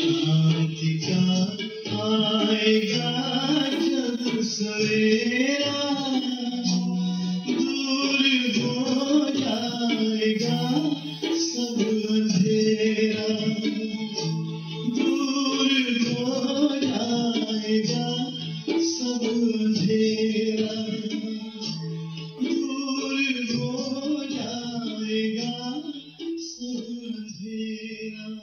भांति का आएगा जब सवेरा, दूर हो जाएगा सब अंधेरा, दूर हो जाएगा सब अंधेरा, दूर हो जाएगा सब अंधेरा।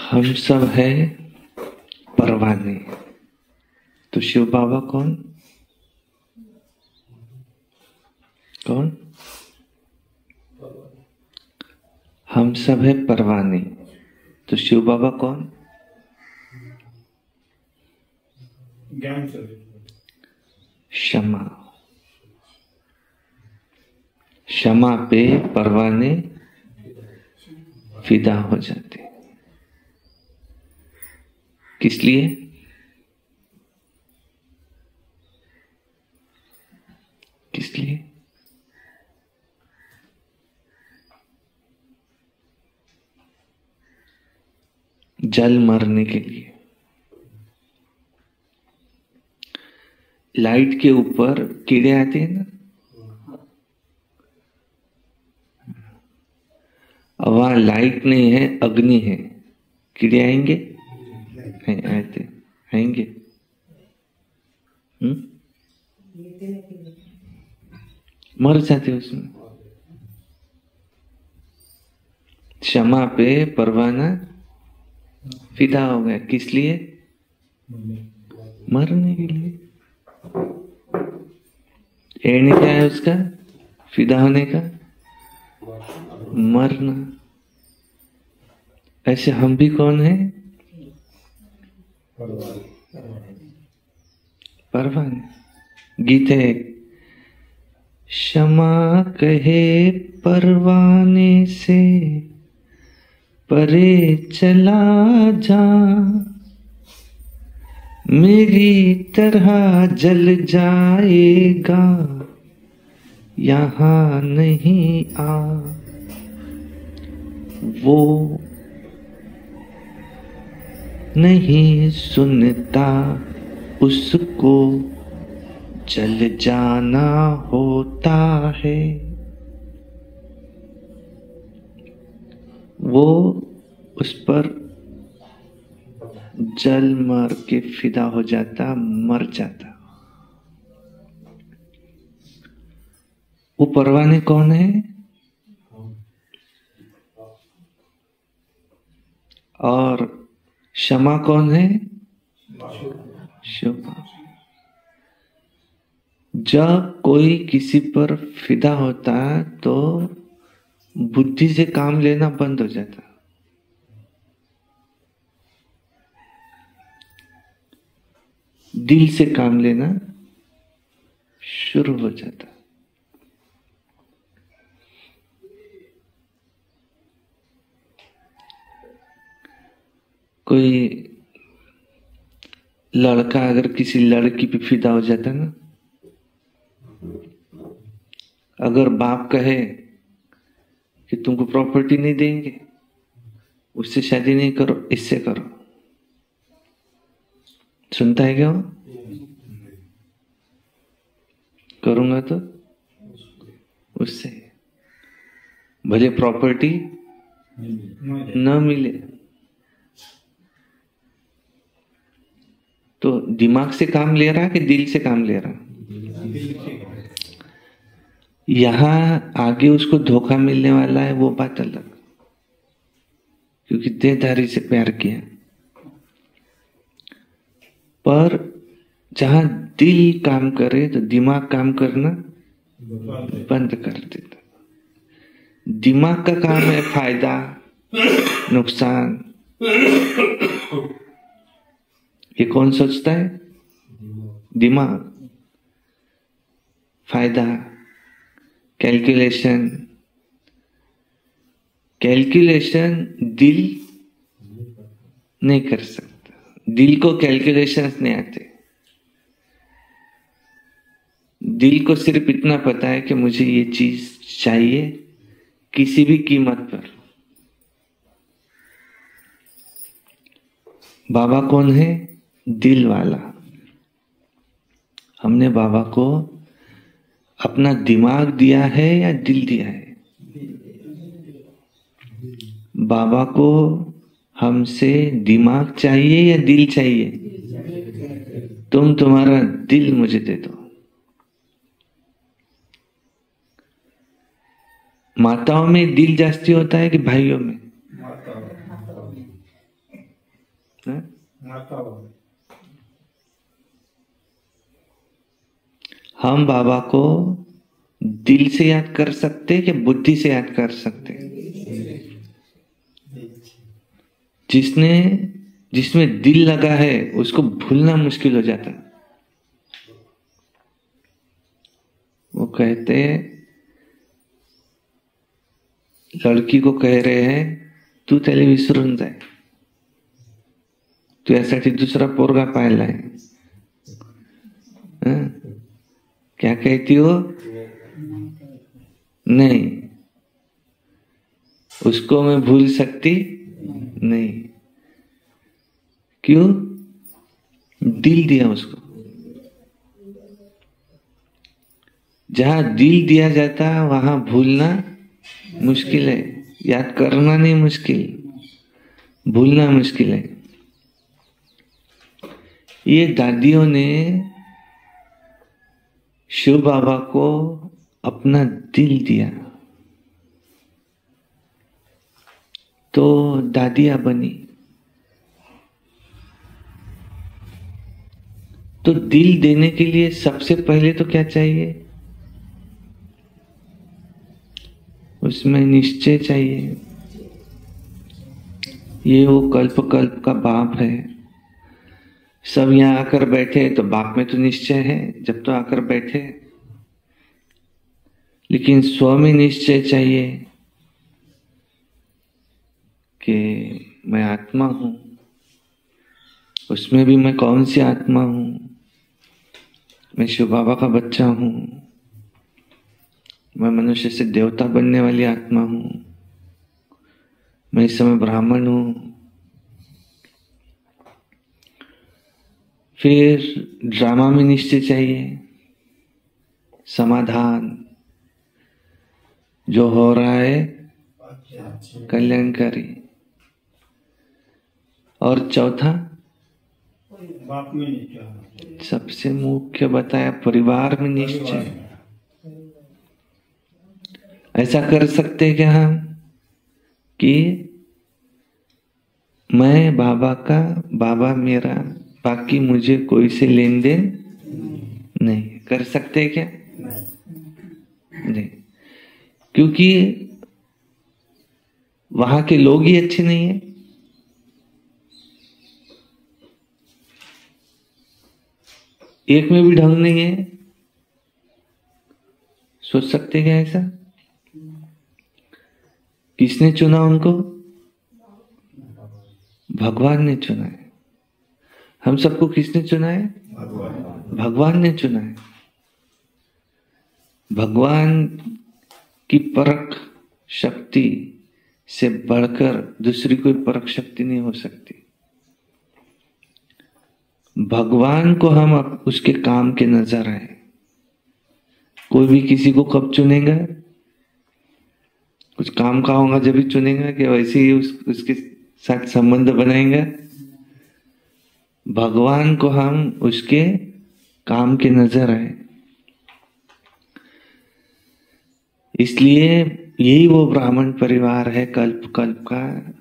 हम सब है परवाने। तो शिव बाबा कौन? कौन? हम सब है परवाने। तो शिव बाबा कौन? ज्ञान से क्षमा। क्षमा पे परवाने फिदा हो जाते। किस लिए? किस लिए? जल मरने के लिए। लाइट के ऊपर कीड़े आते हैं ना, अब वहां लाइट नहीं है, अग्नि है, कीड़े आएंगे? आते आएंगे? मर जाते उसमें। क्षमा पे परवाना फिदा हो गया। किस लिए? मरने के लिए। एंड क्या है उसका? फिदा होने का मरना। ऐसे हम भी कौन है? परवाने। गीत है, क्षमा कहे परवाने से परे चला जा, मेरी तरह जल जाएगा, यहाँ नहीं आ। वो नहीं सुनता, उसको जल जाना होता है। वो उस पर जल मर के फिदा हो जाता, मर जाता। वो परवाने कौन है? और क्षमा कौन है? शिव। जब कोई किसी पर फिदा होता तो बुद्धि से काम लेना बंद हो जाता। दिल से काम लेना शुरू हो जाता। कोई लड़का अगर किसी लड़की पे फिदा हो जाता ना, अगर बाप कहे कि तुमको प्रॉपर्टी नहीं देंगे, उससे शादी नहीं करो, इससे करो। सुनता है क्या वो? करूंगा तो उससे भले प्रॉपर्टी न मिले। तो दिमाग से काम ले रहा कि दिल से काम ले रहा? यहां आगे उसको धोखा मिलने वाला है, वो बात अलग, क्योंकि देहधारी से प्यार किया। पर जहां दिल काम करे तो दिमाग काम करना बंद कर देता। दिमाग का काम है फायदा नुकसान। ये कौन सोचता है? दिमाग। फायदा, कैलकुलेशन। कैलकुलेशन दिल नहीं कर सकता, दिल को कैलकुलेशंस नहीं आते। दिल को सिर्फ इतना पता है कि मुझे ये चीज चाहिए किसी भी कीमत पर। बाबा कौन है? दिल वाला। हमने बाबा को अपना दिमाग दिया है या दिल दिया है? बाबा को हमसे दिमाग चाहिए या दिल चाहिए? तुम तुम्हारा दिल मुझे दे दो। माताओं में दिल जास्ती होता है कि भाइयों में? हम बाबा को दिल से याद कर सकते कि बुद्धि से याद कर सकते? जिसमें दिल लगा है उसको भूलना मुश्किल हो जाता है। वो कहते, लड़की को कह रहे हैं तू त्याला विसरून जाय, तू यासाठी दूसरा पोरगा पाहिला है। क्या कहती हो? नहीं, उसको मैं भूल सकती नहीं। क्यों? दिल दिया उसको। जहां दिल दिया जाता है वहां भूलना मुश्किल है। याद करना नहीं मुश्किल, भूलना मुश्किल है। ये दादियों ने शिव बाबा को अपना दिल दिया तो दादियां बनी। तो दिल देने के लिए सबसे पहले तो क्या चाहिए? उसमें निश्चय चाहिए। ये वो कल्प कल्प का बाप है। सब यहां आकर बैठे तो बाप में तो निश्चय है जब तो आकर बैठे, लेकिन स्व में निश्चय चाहिए कि मैं आत्मा हूं। उसमें भी मैं कौन सी आत्मा हूं? मैं शिव बाबा का बच्चा हूं। मैं मनुष्य से देवता बनने वाली आत्मा हूं। मैं इस समय ब्राह्मण हूं। फिर ड्रामा में निश्चय चाहिए, समाधान। जो हो रहा है कल्याणकारी। और चौथा बाप में निश्चय, सबसे मुख्य बताया, परिवार में निश्चय। ऐसा कर सकते क्या हम कि मैं बाबा का, बाबा मेरा, बाकी मुझे कोई से लेन देन नहीं? कर सकते क्या? नहीं, क्योंकि वहां के लोग ही अच्छे नहीं है। एक में भी ढंग नहीं है। सोच सकते क्या ऐसा? किसने चुना उनको? भगवान ने चुना है। हम सबको किसने चुना है? भगवान ने चुना है। भगवान की परख शक्ति से बढ़कर दूसरी कोई परक शक्ति नहीं हो सकती। भगवान को हम उसके काम के नजर आए। कोई भी किसी को कब चुनेगा? कुछ काम का होगा जब भी चुनेगा, कि वैसे ही उसके साथ संबंध बनाएगा। भगवान को हम उसके काम के नजर आए। इसलिए यही वो ब्राह्मण परिवार है। कल्प कल्प का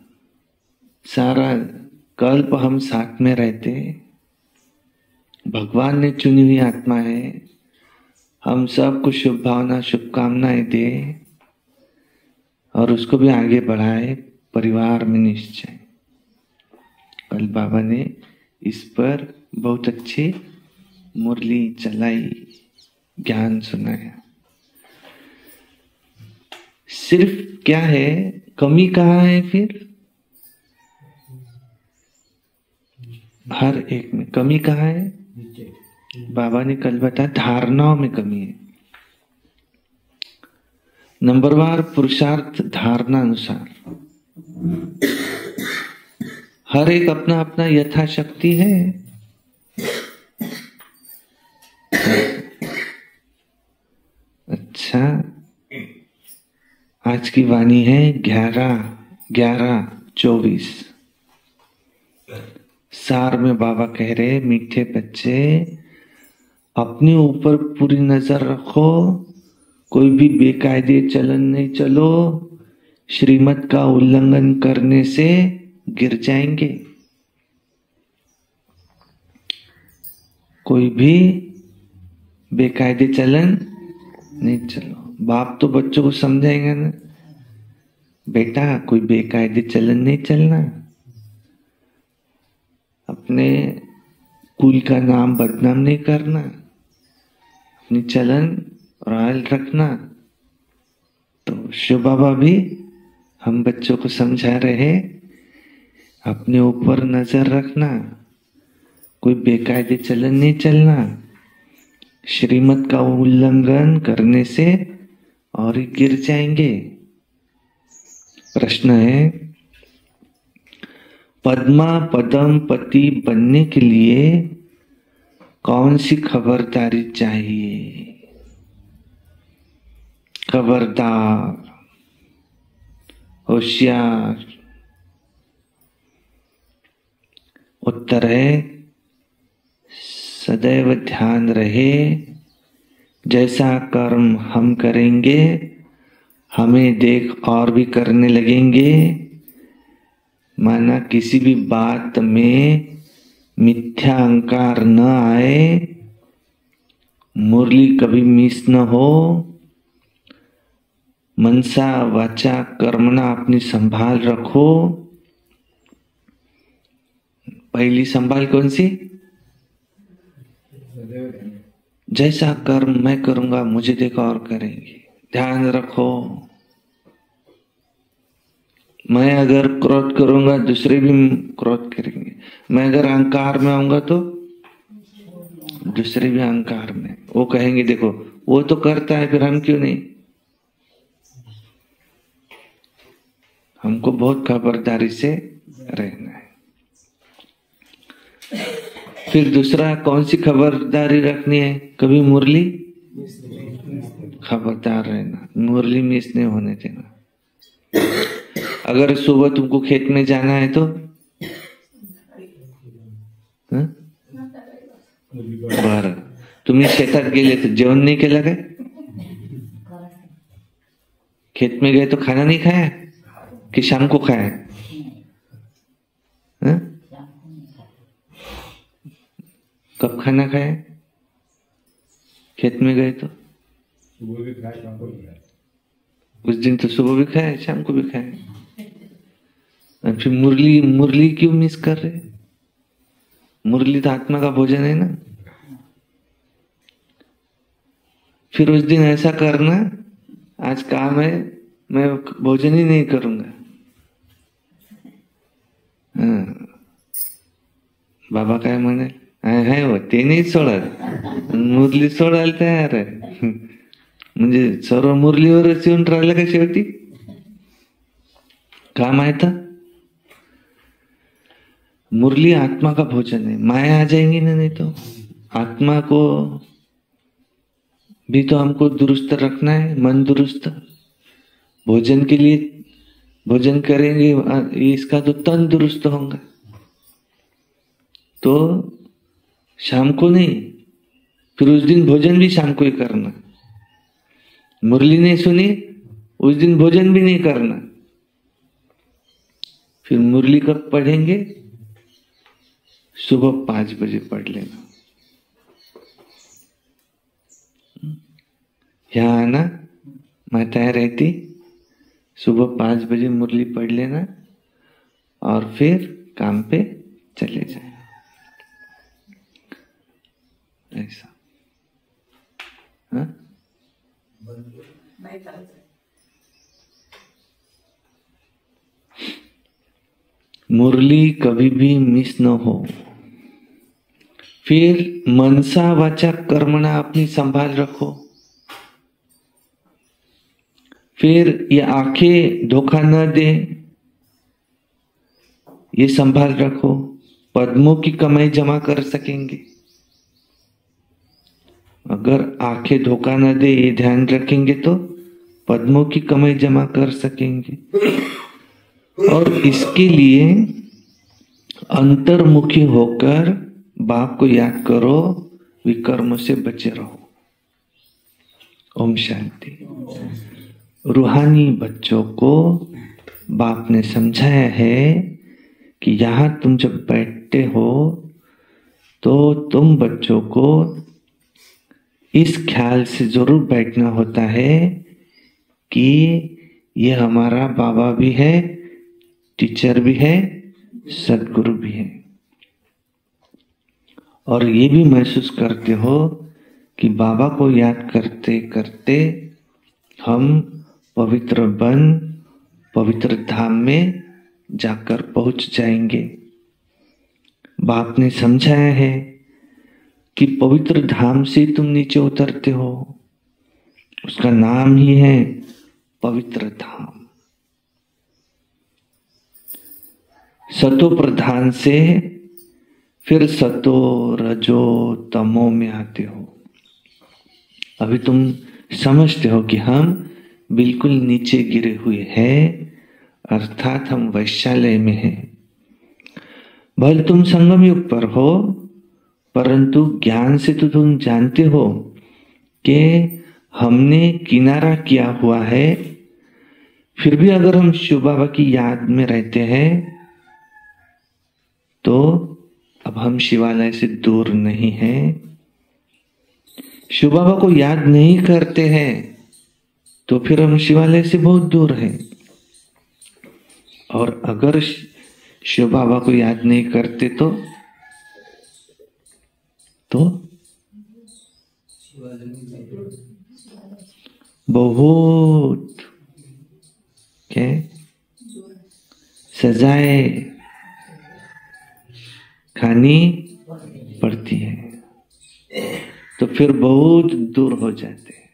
सारा कल्प हम साथ में रहते। भगवान ने चुनी हुई आत्मा है। हम सबको शुभ भावना शुभकामनाएं दे और उसको भी आगे बढ़ाए परिवार में निश्चय। कल बाबा ने इस पर बहुत अच्छी मुरली चलाई, ज्ञान सुनाया। सिर्फ क्या है, कमी कहाँ है? फिर हर एक में कमी कहाँ है? बाबा ने कल बताया धारणाओं में कमी है। नंबरवार पुरुषार्थ धारणा अनुसार हर एक अपना अपना यथाशक्ति है। अच्छा, आज की वाणी है 11/11/24। सार में बाबा कह रहे, मीठे बच्चे अपने ऊपर पूरी नजर रखो, कोई भी बेकायदे चलन नहीं चलो, श्रीमत का उल्लंघन करने से गिर जाएंगे। कोई भी बेकायदे चलन नहीं चलो। बाप तो बच्चों को समझाएगा ना, बेटा कोई बेकायदे चलन नहीं चलना, अपने कुल का नाम बदनाम नहीं करना, अपनी चलन रॉयल रखना। तो शिव बाबा भी हम बच्चों को समझा रहे, अपने ऊपर नजर रखना, कोई बेकायदे चलन नहीं चलना, श्रीमत का उल्लंघन करने से और ही गिर जाएंगे। प्रश्न है, पद्मा पदम पति बनने के लिए कौन सी खबरदारी चाहिए? खबरदार, होशियार। उत्तर है, सदैव ध्यान रहे जैसा कर्म हम करेंगे हमें देख और भी करने लगेंगे। माना किसी भी बात में मिथ्या अहंकार न आए, मुरली कभी मिस न हो, मनसा वाचा कर्मणा अपनी संभाल रखो। पहली संभाल कौन सी? जैसा कर्म मैं करूंगा मुझे देखो और करेंगे। ध्यान रखो, मैं अगर क्रोध करूंगा दूसरे भी क्रोध करेंगे। मैं अगर अहंकार में आऊंगा तो दूसरे भी अहंकार में। वो कहेंगे देखो वो तो करता है, फिर हम क्यों नहीं? हमको बहुत खबरदारी से रहना है। फिर दूसरा कौन सी खबरदारी रखनी है? कभी मुरली खबरदार रहना, मुरली मिस नहीं होने देना। अगर सुबह तुमको खेत में जाना है तो बरं, तुम्ही शेतात गेले तो जेवण नहीं केलं काय? खेत में गए तो खाना नहीं खाया कि शाम को खाया? कब खाना खाया? खेत में गए तो सुबह भी खाए, शाम को भी खाए। उस दिन तो सुबह भी खाया, शाम को भी खाया। और फिर मुरली क्यों मिस कर रहे? मुरली तो आत्मा का भोजन है ना। फिर उस दिन ऐसा करना, आज काम है मैं भोजन ही नहीं करूंगा। बाबा काय म्हणे, है वो ते नाही सोडत, मुरली सोडायला तयार आहे। म्हणजे सर्व मुरलीवरच येऊन राहिलं का शेवटी? काम आया था। मुरली आत्मा का भोजन है, माया आ जाएंगी ना, नहीं तो आत्मा को भी तो हमको दुरुस्त रखना है, मन दुरुस्त। भोजन के लिए भोजन करेंगे, इसका तो तन दुरुस्त होगा। तो शाम को नहीं, फिर उस दिन भोजन भी शाम को ही करना। मुरली नहीं सुनी, उस दिन भोजन भी नहीं करना। फिर मुरली कब पढ़ेंगे? सुबह 5 बजे पढ़ लेना। यहाँ आना, माताएं रहती, सुबह 5 बजे मुरली पढ़ लेना और फिर काम पे चले जाए। ऐसा हाँ? मुरली कभी भी मिस न हो। फिर मनसा वाचा कर्मणा अपनी संभाल रखो। फिर ये आंखें धोखा न दे, ये संभाल रखो। पद्मों की कमाई जमा कर सकेंगे। अगर आंखें धोखा न दे, ये ध्यान रखेंगे तो पद्मों की कमाई जमा कर सकेंगे। और इसके लिए अंतर्मुखी होकर बाप को याद करो, विकर्म से बचे रहो। ओम शांति। रूहानी बच्चों को बाप ने समझाया है कि यहां तुम जब बैठते हो तो तुम बच्चों को इस ख्याल से जरूर बैठना होता है कि ये हमारा बाबा भी है, टीचर भी है, सदगुरु भी है। और ये भी महसूस करते हो कि बाबा को याद करते करते हम पवित्र बन पवित्र धाम में जाकर पहुंच जाएंगे। बाप ने समझाया है कि पवित्र धाम से तुम नीचे उतरते हो, उसका नाम ही है पवित्र धाम। सतो प्रधान से फिर सतो रजो तमो में आते हो। अभी तुम समझते हो कि हम बिल्कुल नीचे गिरे हुए हैं, अर्थात हम वैशाल्य में हैं। भले तुम संगम युग पर हो, परंतु ज्ञान से तो तुम जानते हो कि हमने किनारा किया हुआ है। फिर भी अगर हम शिव बाबा की याद में रहते हैं तो अब हम शिवालय से दूर नहीं हैं। शिव बाबा को याद नहीं करते हैं तो फिर हम शिवालय से बहुत दूर हैं। और अगर शिव बाबा को याद नहीं करते तो बहुत क्या सजाए खानी पड़ती है, तो फिर बहुत दूर हो जाते हैं।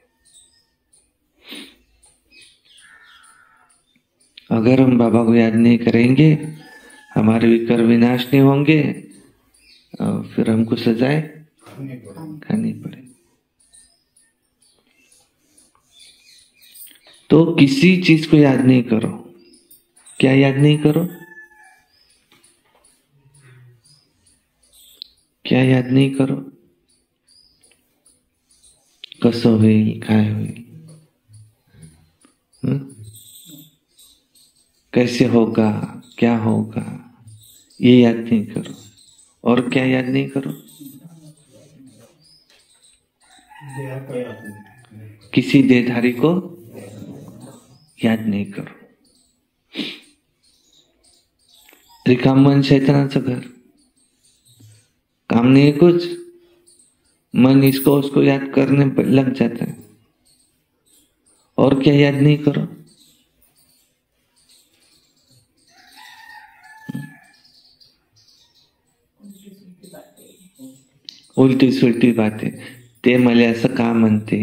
अगर हम बाबा को याद नहीं करेंगे, हमारे विकर विनाश नहीं होंगे और फिर हमको सजाए खानी पड़े। तो किसी चीज को याद नहीं करो। क्या याद नहीं करो? क्या याद नहीं करो? कसो हुई, काय हुई, कैसे होगा, क्या होगा, ये याद नहीं करो। और क्या याद नहीं करो? किसी देहधारी को याद नहीं करो। रिकाम मन शैतानाचं घर, काम नहीं है कुछ, मन इसको उसको याद करने पर लग जाता है। और क्या याद नहीं करो? उलटी सुलटी बातें, ते मला असं का म्हणते,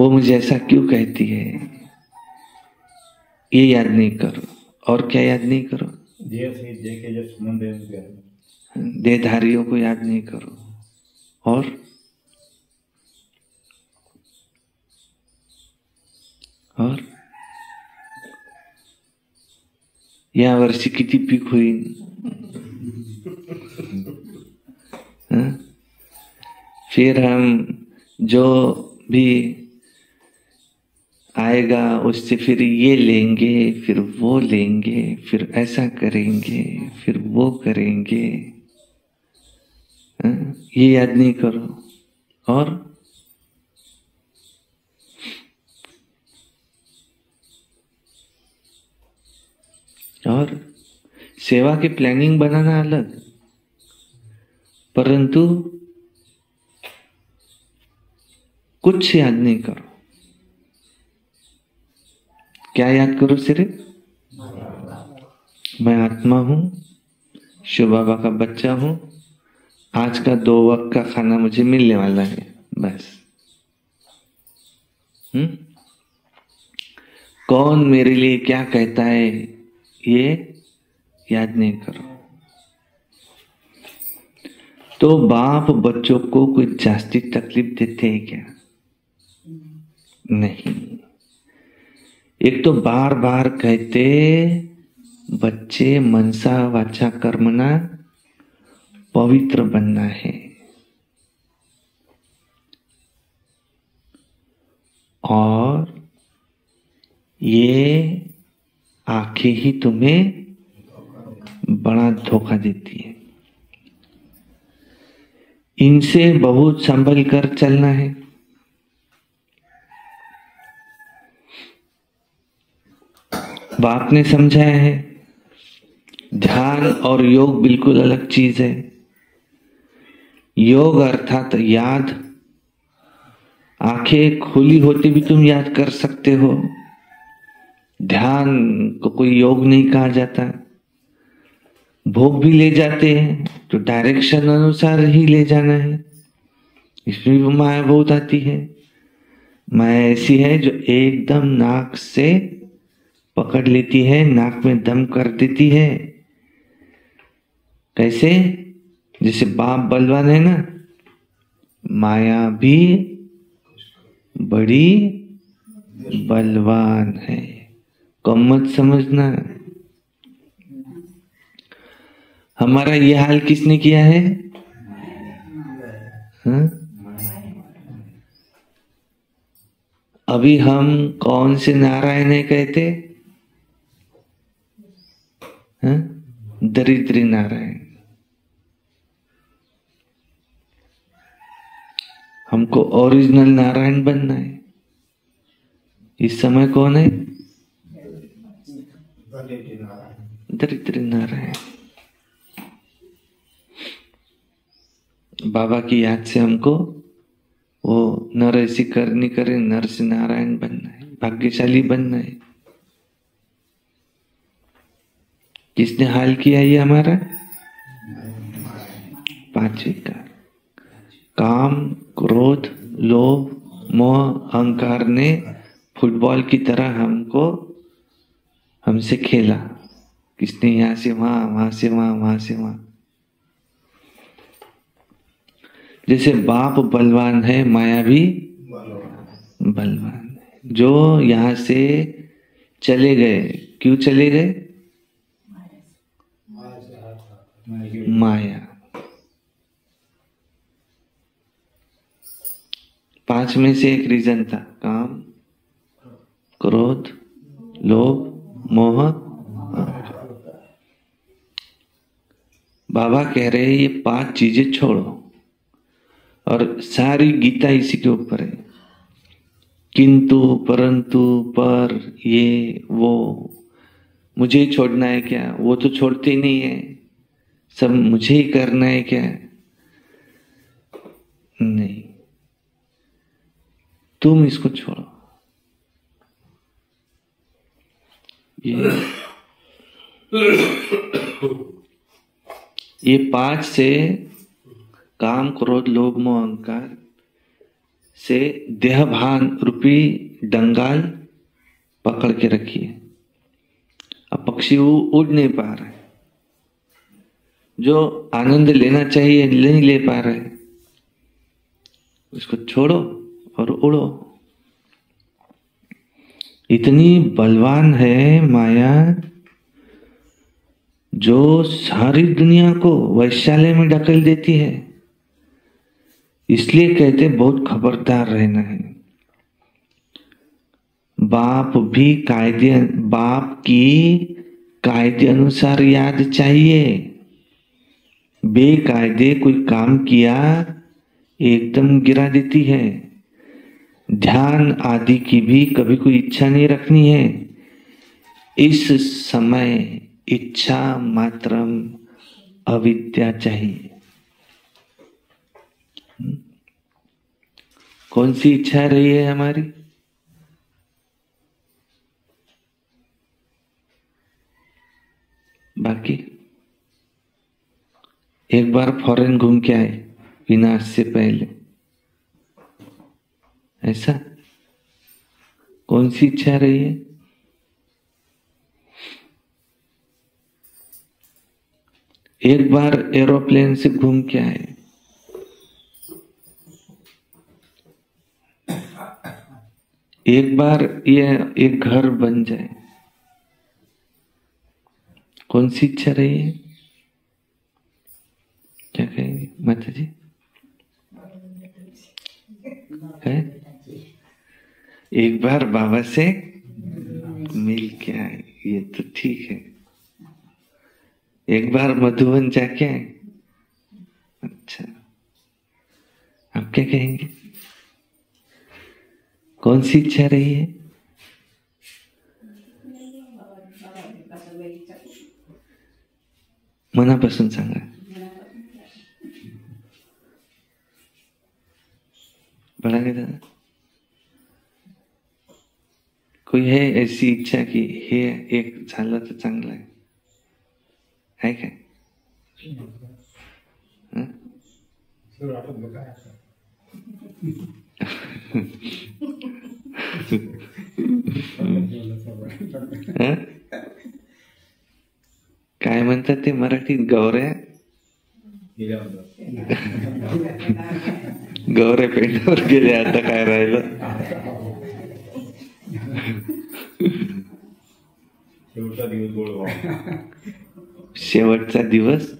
वो मुझे ऐसा क्यों कहती है, ये याद नहीं करो। और क्या याद नहीं करो? देहधारियों को याद नहीं करो। और या वर्षी किती पीक होईल? फिर हम जो भी आएगा उससे फिर ये लेंगे, फिर वो लेंगे, फिर ऐसा करेंगे, फिर वो करेंगे। ये याद नहीं करो। और सेवा की प्लानिंग बनाना अलग, परंतु कुछ याद नहीं करो। क्या याद करो? सिर्फ मैं आत्मा हूं, शिव बाबा का बच्चा हूं, आज का 2 वक्त का खाना मुझे मिलने वाला है, बस। कौन मेरे लिए क्या कहता है ये याद नहीं करो। तो बाप बच्चों को कोई जास्ती तकलीफ देते हैं क्या? नहीं। एक तो बार बार कहते बच्चे मनसा वाचा कर्मना पवित्र बनना है, और ये आंखें ही तुम्हें बड़ा धोखा देती है। इनसे बहुत संभल कर चलना है। बाप ने समझाया है, ध्यान और योग बिल्कुल अलग चीज है। योग अर्थात याद, आंखें खुली होती भी तुम याद कर सकते हो। ध्यान को कोई योग नहीं कहा जाता। भोग भी ले जाते हैं तो डायरेक्शन अनुसार ही ले जाना है। इसमें भी माया बहुत आती है। माया ऐसी है जो एकदम नाक से पकड़ लेती है, नाक में दम कर देती है। कैसे? जैसे बाप बलवान है ना, माया भी बड़ी बलवान है। कम मत समझना। हमारा ये हाल किसने किया है? अभी हम कौन से नारायण है कहते? दरिद्री नारायण। हमको ओरिजिनल नारायण बनना है। इस समय कौन है? दरिद्री नारायण। बाबा की याद से हमको वो नर ऐसी करनी करे, नर से नारायण बनना है, भाग्यशाली बनना है। किसने हाल किया ये हमारा? 5 विकार, काम, क्रोध, लोभ, मोह, अहंकार ने फुटबॉल की तरह हमसे खेला। किसने? यहां से वहां, वहां से वहां, वहां से वहां। जैसे बाप बलवान है, माया भी बलवान है। जो यहां से चले गए, क्यों चले गए? माया। 5 में से एक रीजन था, काम, क्रोध, लोभ, मोह। बाबा कह रहे हैं ये 5 चीजें छोड़ो, और सारी गीता इसी के ऊपर है। किंतु, परंतु, पर, ये, वो, मुझे ही छोड़ना है क्या? वो तो छोड़ते ही नहीं है। सब मुझे ही करना है क्या? नहीं, तुम इसको छोड़ो। ये 5 से काम, क्रोध, लोभ, मोह, अहंकार, से देहभान रूपी डंगाल पकड़ के रखिए। अब पक्षी उड़ नहीं पा रहे, जो आनंद लेना चाहिए नहीं ले पा रहे, उसको छोड़ो और उड़ो। इतनी बलवान है माया, जो सारी दुनिया को वैश्यालय में ढकेल देती है। इसलिए कहते बहुत खबरदार रहना है। बाप की कायदे अनुसार याद चाहिए। बेकायदे कोई काम किया एकदम गिरा देती है। ध्यान आदि की भी कभी कोई इच्छा नहीं रखनी है। इस समय इच्छा मात्रम अविद्या चाहिए। कौन सी इच्छा रही है हमारी? बाकी एक बार फॉरेन घूम के आए विनाश से पहले, ऐसा कौन सी इच्छा रही है? एक बार एरोप्लेन से घूम के आए, एक बार ये एक घर बन जाए, कौन सी इच्छा रही है? क्या कहेंगे माता जी? है? एक बार बाबा से मिल के आए, ये तो ठीक है। एक बार मधुबन जाके आए, अच्छा। आप क्या कहेंगे? कौन सी इच्छा रही है? मनापासून सांगा। बड़ा के दादा, कोई है ऐसी इच्छा की हे एक झालं तर चांगलं आहे काय? काय म्हणतात ते मराठीत? गौऱ्या गौऱ्या पेंडावर गेले, आता काय राहिलं? शेवटचा दिवस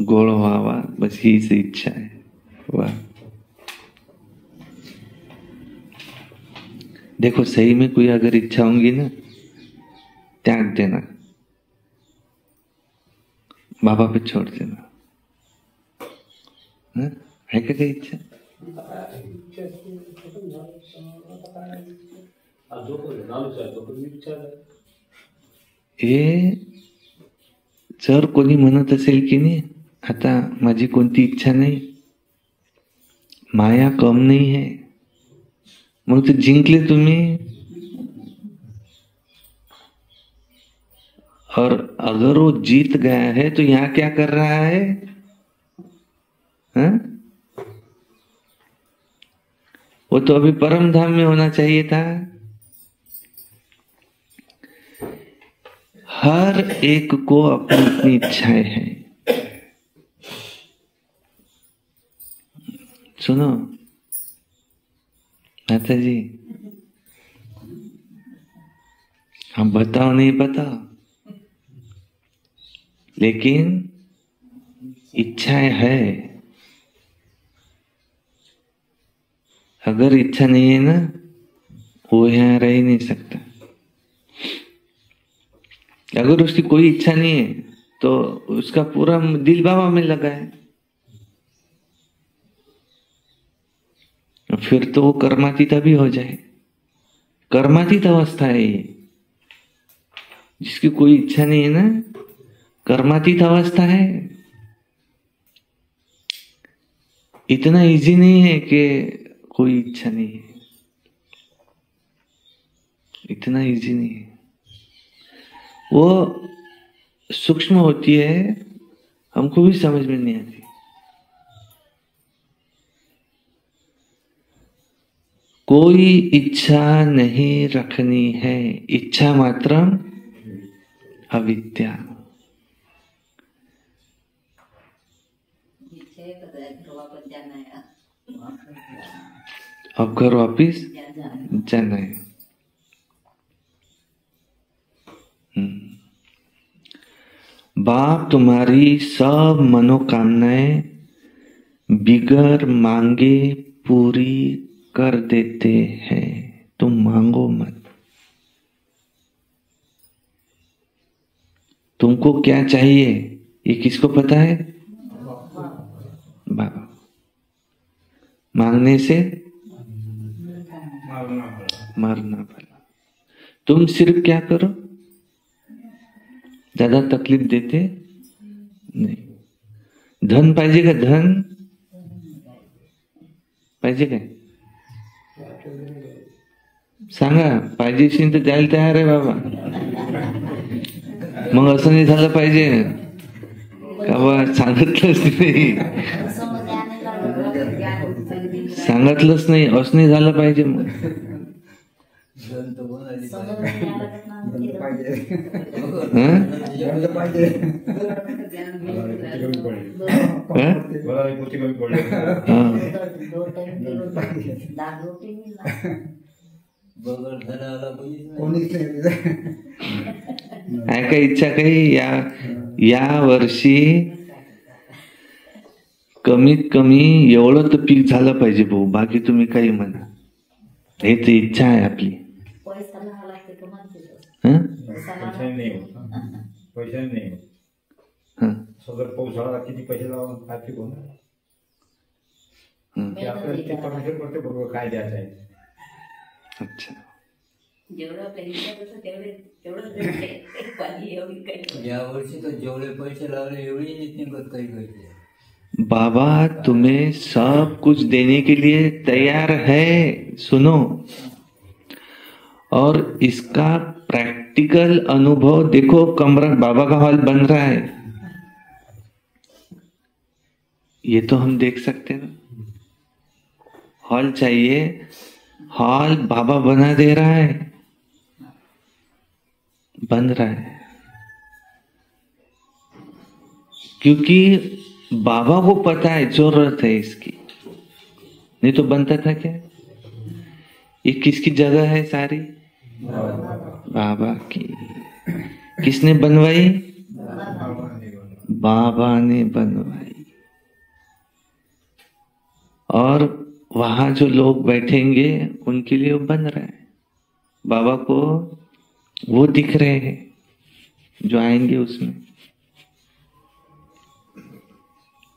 गोळ व्हावा, बस हीच इच्छा आहे। वाह, देखो सही में कोई अगर इच्छा होंगी ना, त्याग देना, बाबा पे छोड़ देना। है क्या कोई इच्छा? हे जर कोणी म्हणत असेल की नाही आता माझी कोणती इच्छा नाही, माया कम नहीं है, मग तो जिंकले तुम्ही। और अगर वो जीत गया है तो यहाँ क्या कर रहा है? हा? वो तो अभी परम धाम में होना चाहिए था। हर एक को अपनी अपनी इच्छाएं हैं। सुनो माता जी, हम बताओ नहीं बताओ, लेकिन इच्छाएं है। अगर इच्छा नहीं है ना, वो यहाँ रह ही नहीं सकता। अगर उसकी कोई इच्छा नहीं है तो उसका पूरा दिल बाबा में लगा है, फिर तो वो कर्मातीत भी हो जाए। कर्मातीत अवस्था है ये, जिसकी कोई इच्छा नहीं है ना, कर्मातीत अवस्था है। इतना इजी नहीं है कि कोई इच्छा नहीं है, इतना इजी नहीं है। वो सूक्ष्म होती है, हमको भी समझ में नहीं आती। कोई इच्छा नहीं रखनी है, इच्छा मात्र अविद्या। अब घर वापिस जाना है। बाप तुम्हारी सब मनोकामनाएं बिगर मांगे पूरी कर देते हैं, तुम मांगो मत। तुमको क्या चाहिए ये किसको पता है? बाबा। मांगने से मरना पड़ा। तुम सिर्फ क्या करो, ज्यादा तकलीफ देते नहीं। धन पाहिजे का? धन पाहिजे काय? सांगा, पाहिजे असेल तर द्यायला तयार आहे बाबा। मग असं नाही झालं पाहिजे का बा, सांगितलंच नाही, सांगितलंच नाही, असं नाही झालं पाहिजे। मग आहे का इच्छा काही या वर्षी कमीत कमी एवढं तर पीक झालं पाहिजे भाऊ, बाकी तुम्ही काही म्हणा, हे तर इच्छा आहे आपली। पैसे नाही सगळं पावसाळा किती पैसे लावून खाते कोण आपल्याला ते परमेश्वर करते बरोबर काय द्यायचं आहे। अच्छा, या वर्षी तो जेवढे पैसे लावले एवढी निघत काही पैसे। बाबा तुम्हें सब कुछ देने के लिए तैयार है, सुनो, और इसका प्रैक्टिकल अनुभव देखो। कमरा बाबा का हॉल बन रहा है, ये तो हम देख सकते हैं ना। हॉल चाहिए, हॉल बाबा बना दे रहा है, बन रहा है, क्योंकि बाबा को पता है जरूरत है इसकी, नहीं तो बनता था क्या? ये किसकी जगह है सारी? बाबा की। किसने बनवाई? बाबा ने बनवाई। और वहां जो लोग बैठेंगे उनके लिए वो बन रहा है। बाबा को वो दिख रहे हैं जो आएंगे उसमें।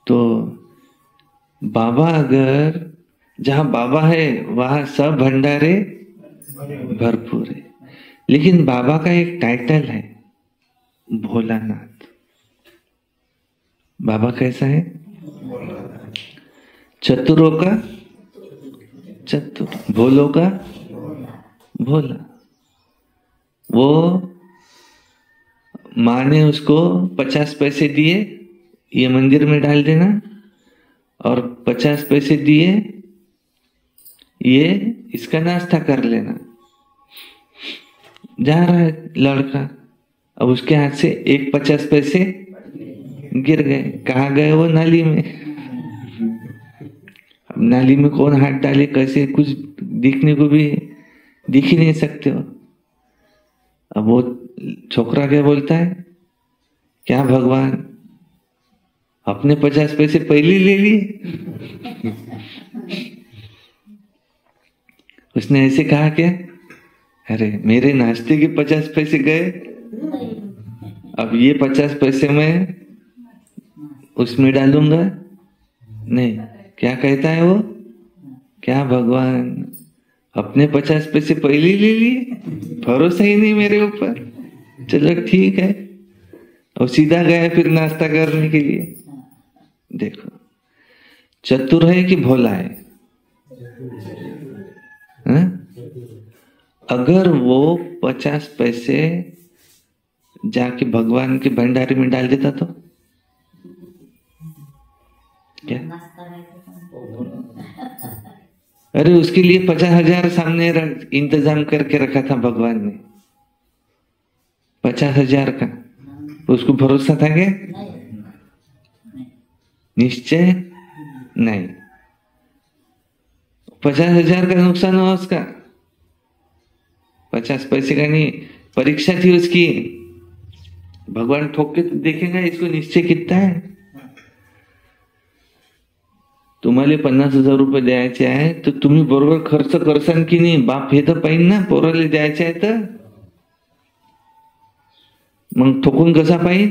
तो बाबा अगर जहां बाबा है वहां सब भंडारे भरपूर है, लेकिन बाबा का एक टाइटल है भोलानाथ। बाबा कैसा है? चतुरों का चतुर, भोलों का भोला। वो माँ ने उसको 50 पैसे दिए, ये मंदिर में डाल देना, और 50 पैसे दिए, ये इसका नाश्ता कर लेना। जा रहा है लड़का, अब उसके हाथ से एक 50 पैसे गिर गए। कहाँ गए वो? नाली में। अब नाली में कौन हाथ डाले, कैसे, कुछ दिखने को भी दिख ही नहीं सकते हो। अब वो छोकरा क्या बोलता है, क्या भगवान अपने 50 पैसे पहले ले लिए? उसने ऐसे कहा क्या, अरे मेरे नाश्ते के 50 पैसे गए, अब ये 50 पैसे मैं उसमें डालूंगा नहीं। क्या कहता है वो, क्या भगवान अपने 50 पैसे पहले ले लिए, भरोसा ही नहीं मेरे ऊपर। चलो ठीक है, और सीधा गया फिर नाश्ता करने के लिए। देखो चतुर है कि भोला है? अगर वो 50 पैसे जाके भगवान के भंडारे में डाल देता तो क्या? अरे उसके लिए 50,000 सामने इंतजाम करके रखा था भगवान ने, 50,000 का। उसको भरोसा था क्या? निश्चय नहीं। 50,000 का नुकसान हुआ उसका, 50 पैसे का नहीं, परीक्षा थी उसकी। भगवान ठोक के तो देखेगा इसको निश्चय कितना है। तुम्हाला 50,000 रुपये द्यायचे आहे तर तुम्ही बरोबर खर्च करसान की नाही? बाप हे तर पाहिजे ना, पोराला द्यायचे आहे तर मग ठोकून कसा पाहिजे?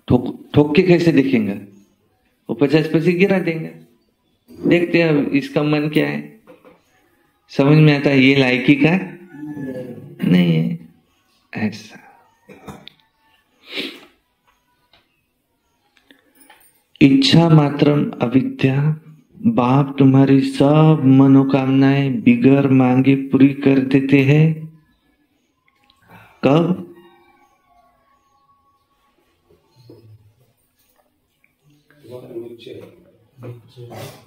ठोक के कैसे देखेंगे? वो 50 पैसे गिरा देंगे। देखते हैं अब इसका मन क्या है, समझ में आता है ये लायकी का नहीं है। ऐसा इच्छा मात्रम अविद्या, बाप तुम्हारी सब मनोकामनाएं बिगर मांगे पूरी कर देते हैं। कब?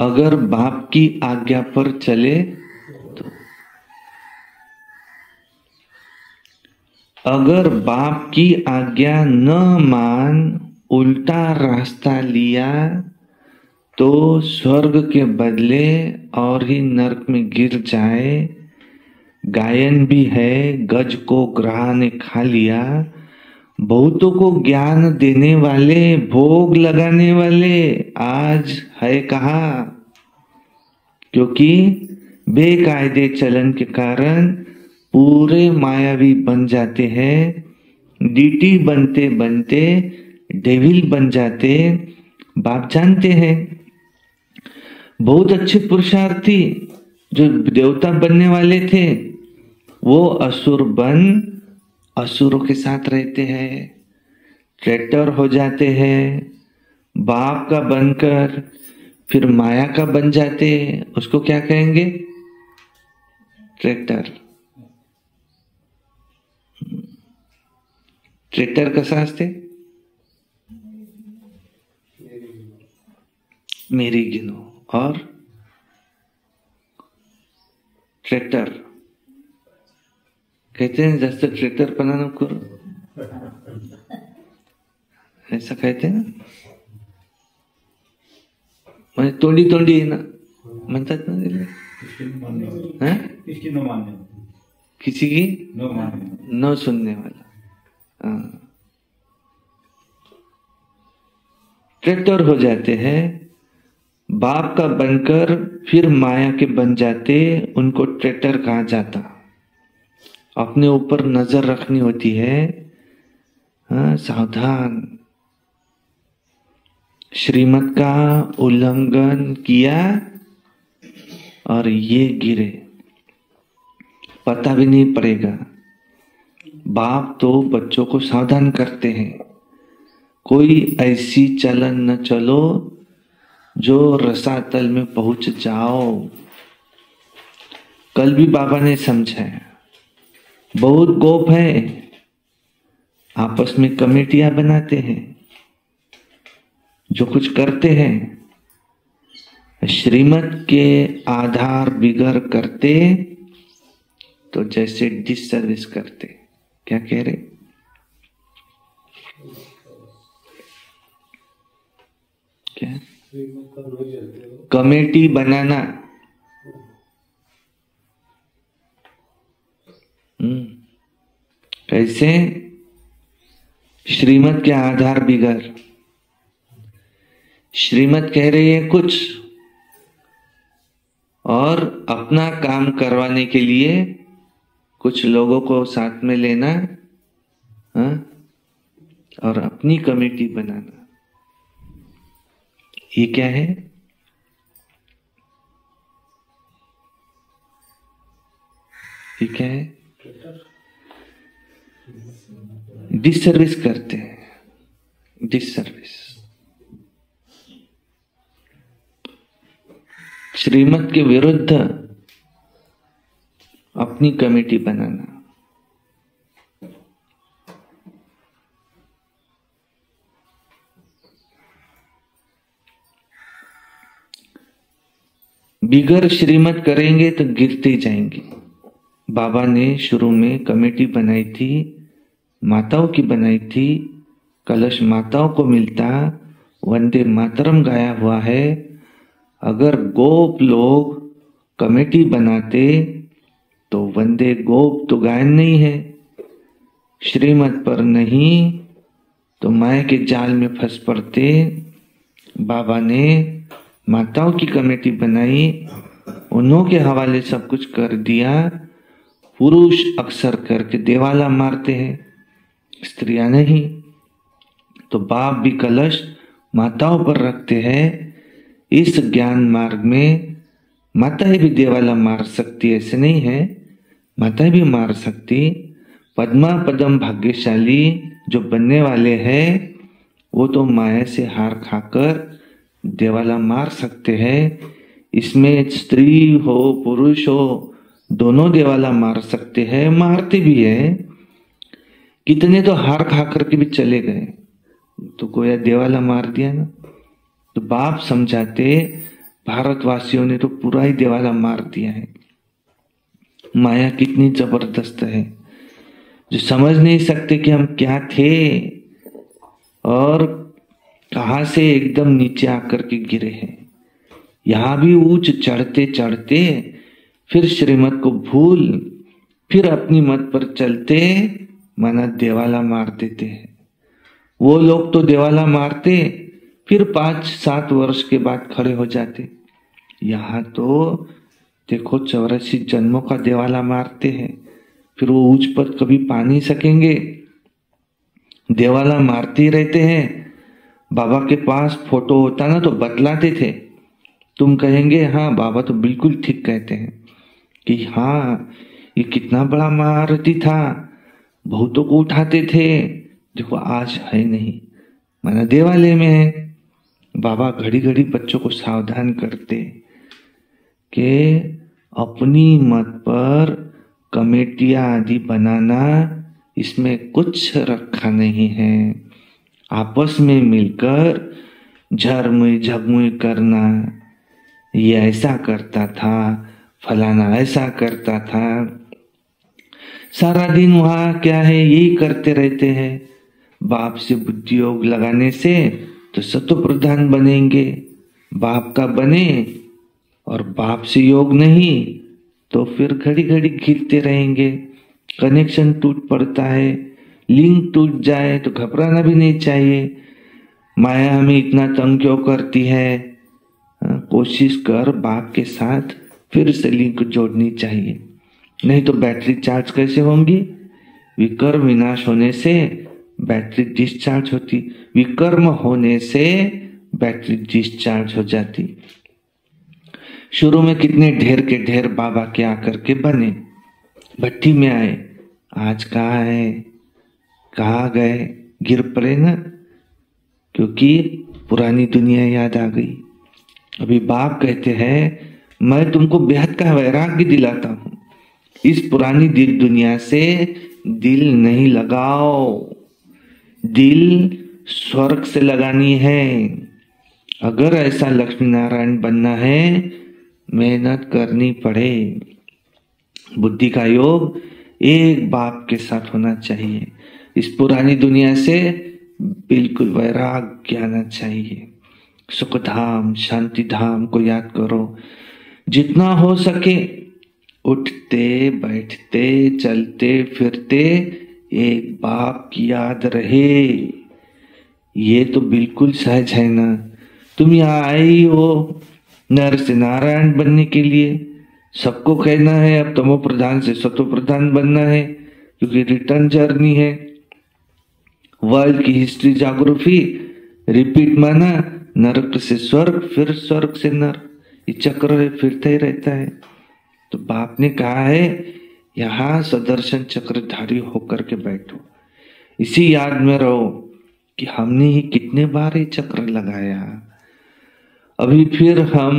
अगर बाप की आज्ञा पर चले तो। अगर बाप की आज्ञा न मान उल्टा रास्ता लिया तो स्वर्ग के बदले और ही नरक में गिर जाए। गायन भी है, गज को ग्राह ने खा लिया। बहुतों को ज्ञान देने वाले, भोग लगाने वाले आज है कहाँ? क्योंकि बेकायदे चलन के कारण पूरे मायावी बन जाते हैं। डीटी बनते बनते डेविल बन जाते। बाप जानते हैं बहुत अच्छे पुरुषार्थी जो देवता बनने वाले थे वो असुर बन असुरों के साथ रहते हैं, ट्रैक्टर हो जाते हैं, बाप का बनकर फिर माया का बन जाते। उसको क्या कहेंगे? ट्रैक्टर। ट्रॅक्टर कसा असते? मेरी गिनो। और ट्रैक्टर कहते हैं जास्त ट्रैक्टर पना नको करो, ऐसा कहते हैं ना, म्हणजे तोंडी तोंडी आहे ना म्हणतात ना तिला, किसकी न मानने, किसी की न मानने, न सुनने वाला। ट्रैक्टर हो जाते हैं, बाप का बनकर फिर माया के बन जाते। उनको ट्रैक्टर कहा जाता। अपने ऊपर नजर रखनी होती है। सावधान। श्रीमत का उल्लंघन किया और ये गिरे, पता भी नहीं पड़ेगा। बाप तो बच्चों को सावधान करते हैं, कोई ऐसी चलन न चलो जो रसातल में पहुंच जाओ। कल भी बाबा ने समझाया, बहुत गोप है, आपस में कमेटियां बनाते हैं, जो कुछ करते हैं श्रीमत के आधार बिगर करते तो जैसे डिससर्विस करते। क्या कह रहे? क्या? कमेटी बनाना, कैसे? श्रीमत के आधार बिगर। श्रीमत कह रही है कुछ और अपना काम करवाने के लिए कुछ लोगों को साथ में लेना, और अपनी कमेटी बनाना। ये क्या है? ये क्या है? डिससर्विस करते हैं, डिससर्विस। श्रीमत के विरुद्ध अपनी कमेटी बनाना। बिगर श्रीमत करेंगे तो गिरते जाएंगे। बाबा ने शुरू में कमेटी बनाई थी, माताओं की बनाई थी, कलश माताओं को मिलता, वंदे मातरम गाया हुआ है। अगर गोप लोग कमेटी बनाते तो वंदे गोप तो गायन नहीं है, श्रीमत पर नहीं तो माया के जाल में फंस पड़ते। बाबा ने माताओं की कमेटी बनाई, उन्हों के हवाले सब कुछ कर दिया। पुरुष अक्सर करके देवाला मारते हैं, स्त्रियां नहीं। तो बाप भी कलश माताओं पर रखते हैं। इस ज्ञान मार्ग में माताएं भी देवाला मार सकती, ऐसे नहीं है, माताएं भी मार सकती। पद्मा पदम भाग्यशाली जो बनने वाले हैं वो तो माया से हार खाकर देवाला मार सकते हैं। इसमें स्त्री हो पुरुष हो दोनों देवाला मार सकते हैं, मारते भी है। कितने तो हार खा करके भी चले गए, तो कोई देवाला मार दिया ना। तो बाप समझाते भारतवासियों ने तो पूरा ही देवाला मार दिया है। माया कितनी जबरदस्त है, जो समझ नहीं सकते कि हम क्या थे और कहां से एकदम नीचे आकर के गिरे हैं। यहां भी ऊंच चढ़ते चढ़ते फिर श्रीमत को भूल फिर अपनी मत पर चलते माना देवाला मार देते हैं। वो लोग तो देवाला मारते फिर 5-7 वर्ष के बाद खड़े हो जाते। यहाँ तो देखो 84 जन्मों का देवाला मारते हैं, फिर वो उच्च पद कभी पा नहीं सकेंगे, देवाला मारते ही रहते हैं। बाबा के पास फोटो होता ना तो बतलाते थे, तुम कहेंगे हाँ बाबा तो बिल्कुल ठीक कहते हैं कि हाँ ये कितना बड़ा महारथी था, बहुतों को उठाते थे, देखो आज है नहीं, माना देवालय में है। बाबा घड़ी घड़ी बच्चों को सावधान करते कि अपनी मत पर कमेटियां आदि बनाना इसमें कुछ रखा नहीं है। आपस में मिलकर झरमुई झगमुई करना, ये ऐसा करता था, फलाना ऐसा करता था, सारा दिन वहां क्या है यही करते रहते हैं। बाप से बुद्धि योग लगाने से तो सतो प्रधान बनेंगे, बाप का बने और बाप से योग नहीं तो फिर घड़ी घड़ी गिरते रहेंगे। कनेक्शन टूट पड़ता है, लिंक टूट जाए तो घबराना भी नहीं चाहिए। माया हमें इतना तंग क्यों करती है, कोशिश कर बाप के साथ फिर से लिंक जोड़नी चाहिए, नहीं तो बैटरी चार्ज कैसे होंगी। विकर्म विनाश होने से बैटरी डिस्चार्ज होती, विकर्म होने से बैटरी डिस्चार्ज हो जाती। शुरू में कितने ढेर के ढेर बाबा के आकर के बने, भट्टी में आए, आज कहाँ है, कहाँ गए, गिर पड़े ना, क्योंकि पुरानी दुनिया याद आ गई। अभी बाप कहते हैं मैं तुमको बेहद का वैराग्य दिलाता हूं, इस पुरानी दुनिया से दिल नहीं लगाओ, दिल स्वर्ग से लगानी है। अगर ऐसा लक्ष्मी नारायण बनना है मेहनत करनी पड़े। बुद्धि का योग एक बाप के साथ होना चाहिए, इस पुरानी दुनिया से बिल्कुल वैराग्य आना चाहिए। सुख धाम शांति धाम को याद करो, जितना हो सके उठते बैठते चलते फिरते एक बाप की याद रहे। ये तो बिल्कुल सहज है ना। तुम यहाँ आई हो नर से नारायण बनने के लिए, सबको कहना है अब तमो प्रधान से सतो प्रधान बनना है, क्योंकि रिटर्न जर्नी है। वर्ल्ड की हिस्ट्री ज्योग्राफी रिपीट माना, नरक से स्वर्ग फिर स्वर्ग से नर, ये चक्र फिरता ही रहता है। तो बाप ने कहा है यहां सदर्शन चक्रधारी होकर के बैठो, इसी याद में रहो कि हमने ही कितने बार ये चक्र लगाया। अभी फिर हम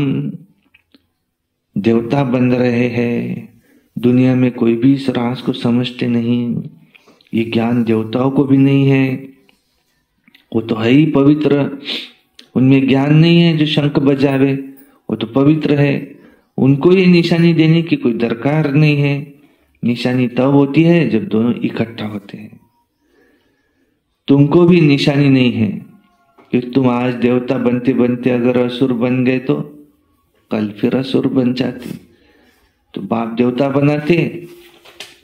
देवता बन रहे हैं, दुनिया में कोई भी इस राज को समझते नहीं, ये ज्ञान देवताओं को भी नहीं है, वो तो है ही पवित्र, उनमें ज्ञान नहीं है। जो शंख बजावे वो तो पवित्र है, उनको ये निशानी देने की कोई दरकार नहीं है। निशानी तब होती है जब दोनों इकट्ठा होते हैं। तुमको भी निशानी नहीं है कि तुम आज देवता बनते बनते अगर असुर बन गए तो कल फिर असुर बन जाते। तो बाप देवता बनाते,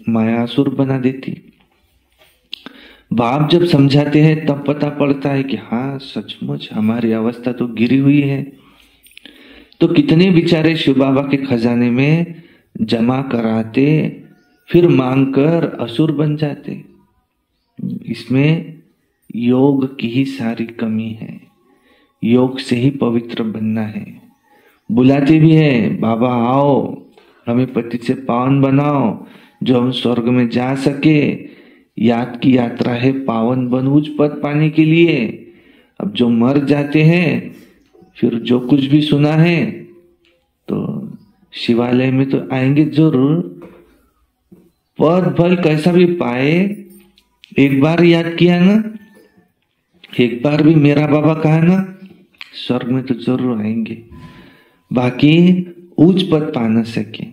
माया असुर बना देती। बाप जब समझाते हैं तब पता पड़ता है कि हाँ सचमुच हमारी अवस्था तो गिरी हुई है। तो कितने बेचारे शिव बाबा के खजाने में जमा कराते, फिर मांग कर असुर बन जाते। इसमें योग की ही सारी कमी है। योग से ही पवित्र बनना है। बुलाते भी है, बाबा आओ हमें पति से पावन बनाओ जो हम स्वर्ग में जा सके। याद की यात्रा है पावन बन उच्च पद पाने के लिए। अब जो मर जाते हैं फिर जो कुछ भी सुना है तो शिवालय में तो आएंगे जरूर, पद भल कैसा भी पाए। एक बार याद किया ना, एक बार भी मेरा बाबा कहा ना, स्वर्ग में तो जरूर आएंगे। बाकी उच्च पद पा न सके,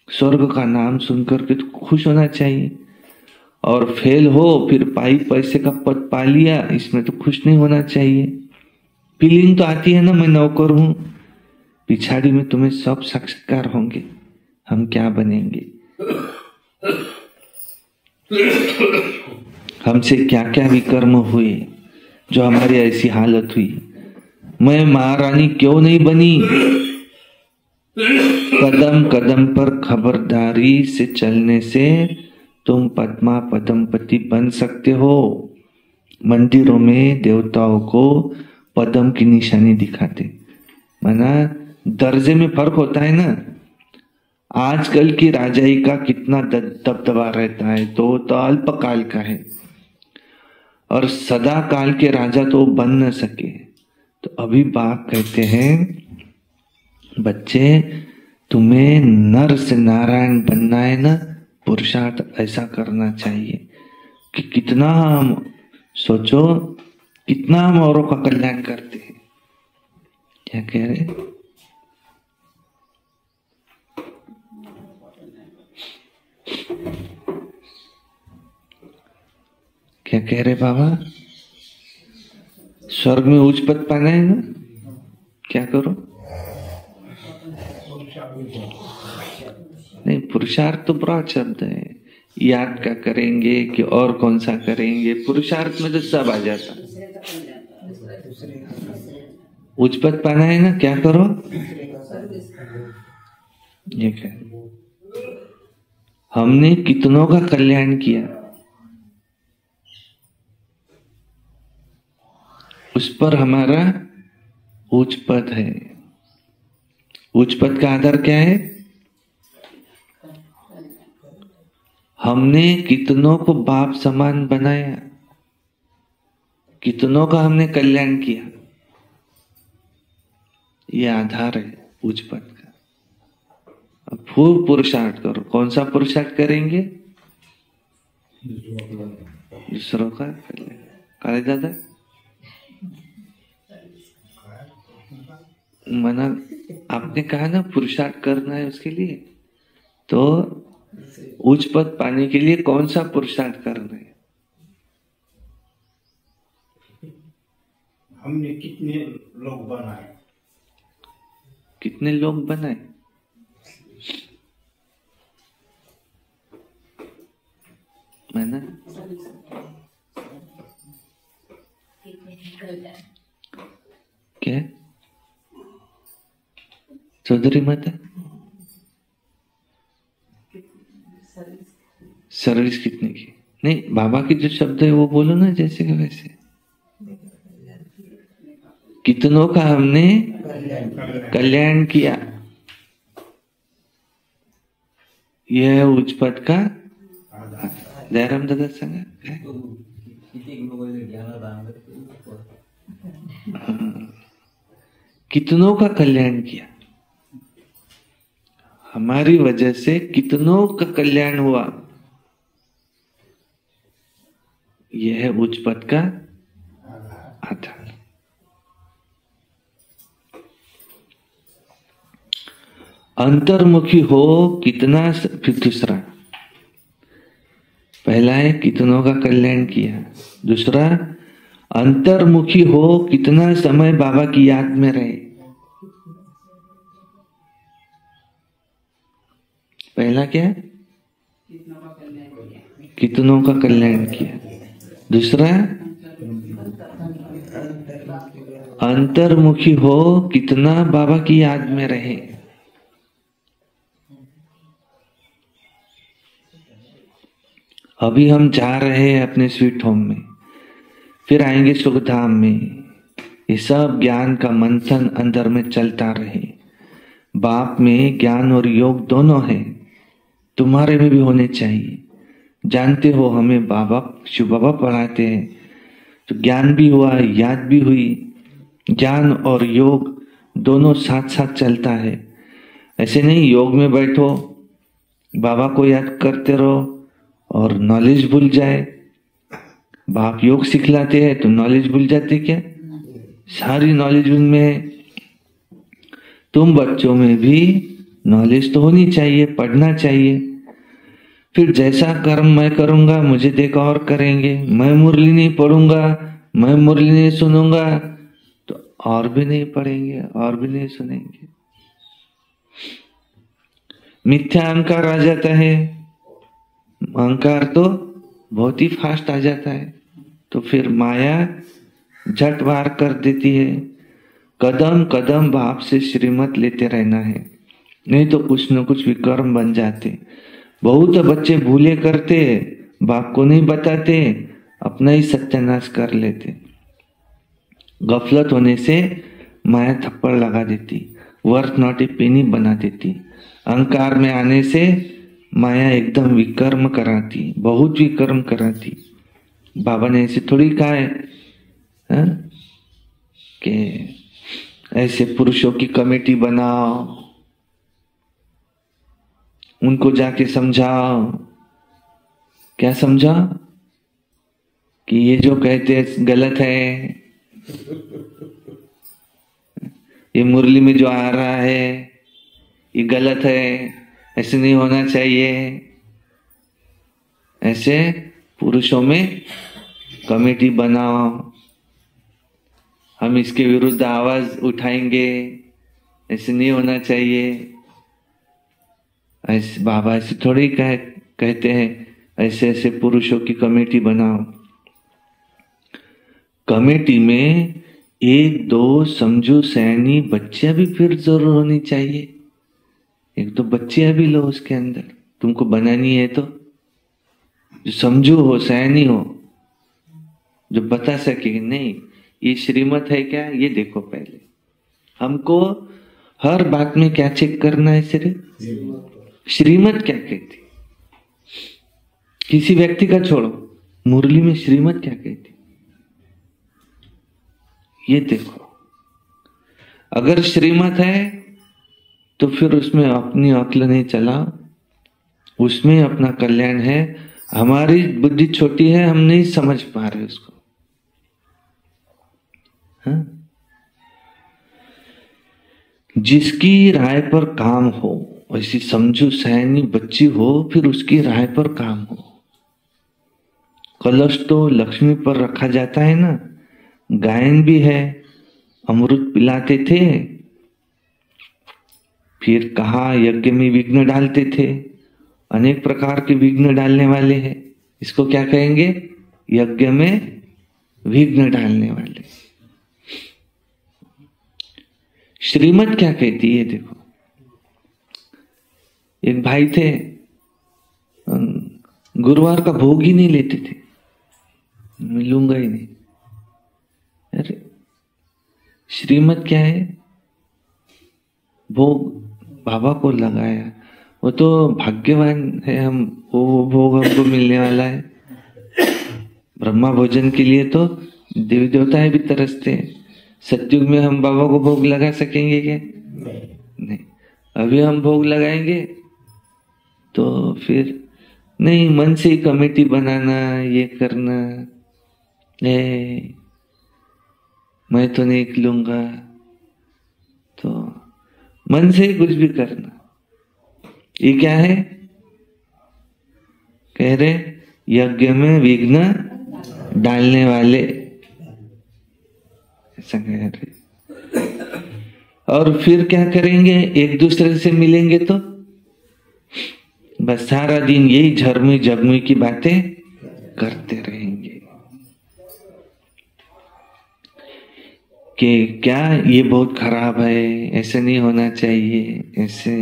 स्वर्ग का नाम सुनकर के तो खुश होना चाहिए। और फेल हो फिर पाई पैसे का पद पा लिया, इसमें तो खुश नहीं होना चाहिए। फीलिंग तो आती है ना मैं नौकर हूं, पिछाड़ी में तुम्हें सब साक्षात्कार होंगे, हम क्या बनेंगे, हमसे क्या क्या विकर्म हुए जो हमारी ऐसी हालत हुई। मैं महारानी क्यों नहीं बनी? कदम कदम पर खबरदारी से चलने से तुम पद्मा पद्मपति बन सकते हो। मंदिरों में देवताओं को पद्म की निशानी दिखाते, माना दर्जे में फर्क होता है ना। आजकल की राजाई का कितना दबदबा रहता है तो अल्पकाल का है, और सदा काल के राजा तो बन न सके। तो अभी बाप कहते हैं बच्चे तुम्हें नर से नारायण बनना है ना, पुरुषार्थ ऐसा करना चाहिए कि कितना हम सोचो, कितना हम औरों का कल्याण करते हैं। क्या कह रहे? क्या कह रहे बाबा? स्वर्ग में उच्च पद पाना है ना, क्या करो? नहीं, पुरुषार्थ तो बड़ा शब्द है। याद का करेंगे कि और कौन सा करेंगे, पुरुषार्थ में तो सब आ जाता। उच्च पद पाना है ना, क्या करो? ये क्या, हमने कितनों का कल्याण किया, उस पर हमारा उच्च पद है। उच्च पद का आधार क्या है? हमने कितनों को बाप समान बनाया, कितनों का हमने कल्याण किया, ये आधार है उच्च पद का। अब खूब पुरुषार्थ करो। कौन सा पुरुषार्थ करेंगे? दूसरों का कल्याण। काले दादा मना, आपने कहा ना पुरुषार्थ करना है उसके लिए, तो उच्च पद पाने के लिए कौन सा पुरुषार्थ करना है? हमने कितने लोग बनाए, कितने लोग बनाए? माना क्या चौधरी माता? सर्विस कितने की? नहीं, बाबा की जो शब्द है वो बोलो ना जैसे कि वैसे। कितनों का हमने कल्याण किया, यह है उच्च पद का। दयाराम दादा सांगा काय? कितनों का कल्याण किया, हमारी वजह से कितनों का कल्याण हुआ, यह है उच्च पद का आधार। अंतर्मुखी हो कितना, फिर दूसरा, पहला है कितनों का कल्याण किया, दूसरा अंतर्मुखी हो कितना समय बाबा की याद में रहे। पहला क्या है? कितनों का कल्याण किया। दूसरा अंतर्मुखी हो कितना बाबा की याद में रहे। अभी हम जा रहे हैं अपने स्वीट होम में, फिर आएंगे सुखधाम में। ये सब ज्ञान का मंथन अंदर में चलता रहे। बाप में ज्ञान और योग दोनों है, तुम्हारे में भी होने चाहिए। जानते हो हमें बाबा शिव बाबा पढ़ाते हैं, तो ज्ञान भी हुआ, याद भी हुई। ज्ञान और योग दोनों साथ साथ चलता है। ऐसे नहीं योग में बैठो, बाबा को याद करते रहो और नॉलेज भूल जाए। बाप योग सिखलाते हैं तो नॉलेज भूल जाते क्या? सारी नॉलेज उनमें है। तुम बच्चों में भी नॉलेज तो होनी चाहिए, पढ़ना चाहिए। फिर जैसा कर्म मैं करूंगा मुझे देख और करेंगे। मैं मुरली नहीं पढ़ूंगा, मैं मुरली नहीं सुनूंगा, तो और भी नहीं पढ़ेंगे और भी नहीं सुनेंगे। मिथ्या अहंकार आ जाता है। अहंकार तो बहुत ही फास्ट आ जाता है, तो फिर माया झट वार कर देती है। कदम कदम बाप से श्रीमत लेते रहना है, नहीं तो कुछ न कुछ विकर्म बन जाते। बहुत बच्चे भूले करते, बाप को नहीं बताते, अपना ही सत्यानाश कर लेते। गफलत होने से माया थप्पड़ लगा देती, वर्थ नॉट ए पेनी बना देती। अहंकार में आने से माया एकदम विकर्म कराती, बहुत विकर्म कराती। बाबा ने ऐसे थोड़ी कहा है कि ऐसे पुरुषों की कमेटी बनाओ, उनको जाके समझाओ। क्या समझाओ? कि ये जो कहते हैं गलत है, ये मुरली में जो आ रहा है ये गलत है, ऐसे नहीं होना चाहिए। ऐसे पुरुषों में कमेटी बनाओ, हम इसके विरुद्ध आवाज उठाएंगे, ऐसे नहीं होना चाहिए। ऐसे बाबा ऐसे थोड़ी कहते हैं ऐसे ऐसे पुरुषों की कमेटी बनाओ। कमेटी में एक दो समझो सैनी बच्चियां भी फिर जरूर होनी चाहिए। एक दो बच्चियां भी लो उसके अंदर, तुमको बनानी है तो, जो समझो हो, सैनी हो, जो बता सके नहीं ये श्रीमत है क्या, ये देखो। पहले हमको हर बात में क्या चेक करना है? सिर्फ श्रीमत क्या कहती। किसी व्यक्ति का छोड़ो, मुरली में श्रीमत क्या कहती ये देखो। अगर श्रीमत है तो फिर उसमें अपनी अक्ल नहीं चला, उसमें अपना कल्याण है। हमारी बुद्धि छोटी है, हम नहीं समझ पा रहे उसको। हाँ? जिसकी राय पर काम हो, ऐसी समझो सैनी बच्ची हो, फिर उसकी राय पर काम हो। कलश तो लक्ष्मी पर रखा जाता है ना। गायन भी है, अमृत पिलाते थे, फिर कहा यज्ञ में विघ्न डालते थे। अनेक प्रकार के विघ्न डालने वाले हैं, इसको क्या कहेंगे? यज्ञ में विघ्न डालने वाले। श्रीमत क्या कहती है देखो। एक भाई थे, गुरुवार का भोग ही नहीं लेते थे, मैं लूंगा ही नहीं। अरे श्रीमत क्या है? भोग बाबा को लगाया, वो तो भाग्यवान है हम, वो भोग हमको मिलने वाला है। ब्रह्मा भोजन के लिए तो देवी देवताएं भी तरसते हैं। सतयुग में हम बाबा को भोग लगा सकेंगे क्या? नहीं। अभी हम भोग लगाएंगे तो फिर नहीं, मन से ही कमेटी बनाना, ये करना, मैं तो नहीं लूंगा, तो मन से ही कुछ भी करना। ये क्या है? कह रहे यज्ञ में विघ्न डालने वाले, ऐसा कह रहे। और फिर क्या करेंगे? एक दूसरे से मिलेंगे तो बस सारा दिन यही झरमुई जगमुई की बातें करते रहेंगे कि क्या ये बहुत खराब है, ऐसे नहीं होना चाहिए, ऐसे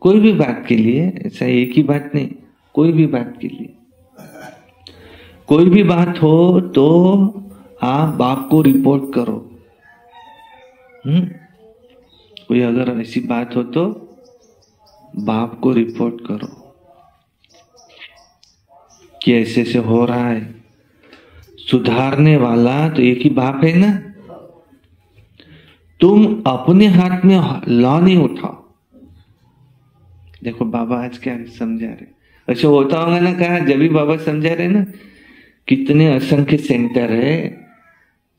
कोई भी बात के लिए, ऐसा एक ही बात नहीं, कोई भी बात के लिए, कोई भी बात हो तो आप बाप को रिपोर्ट करो। कोई अगर ऐसी बात हो तो बाप को रिपोर्ट करो कि ऐसे से हो रहा है। सुधारने वाला तो एक ही बाप है ना। तुम अपने हाथ में लॉ नहीं उठाओ। देखो बाबा आज क्या समझा रहे, अच्छा होता होगा ना, कहा जब भी बाबा समझा रहे ना, कितने असंख्य सेंटर है,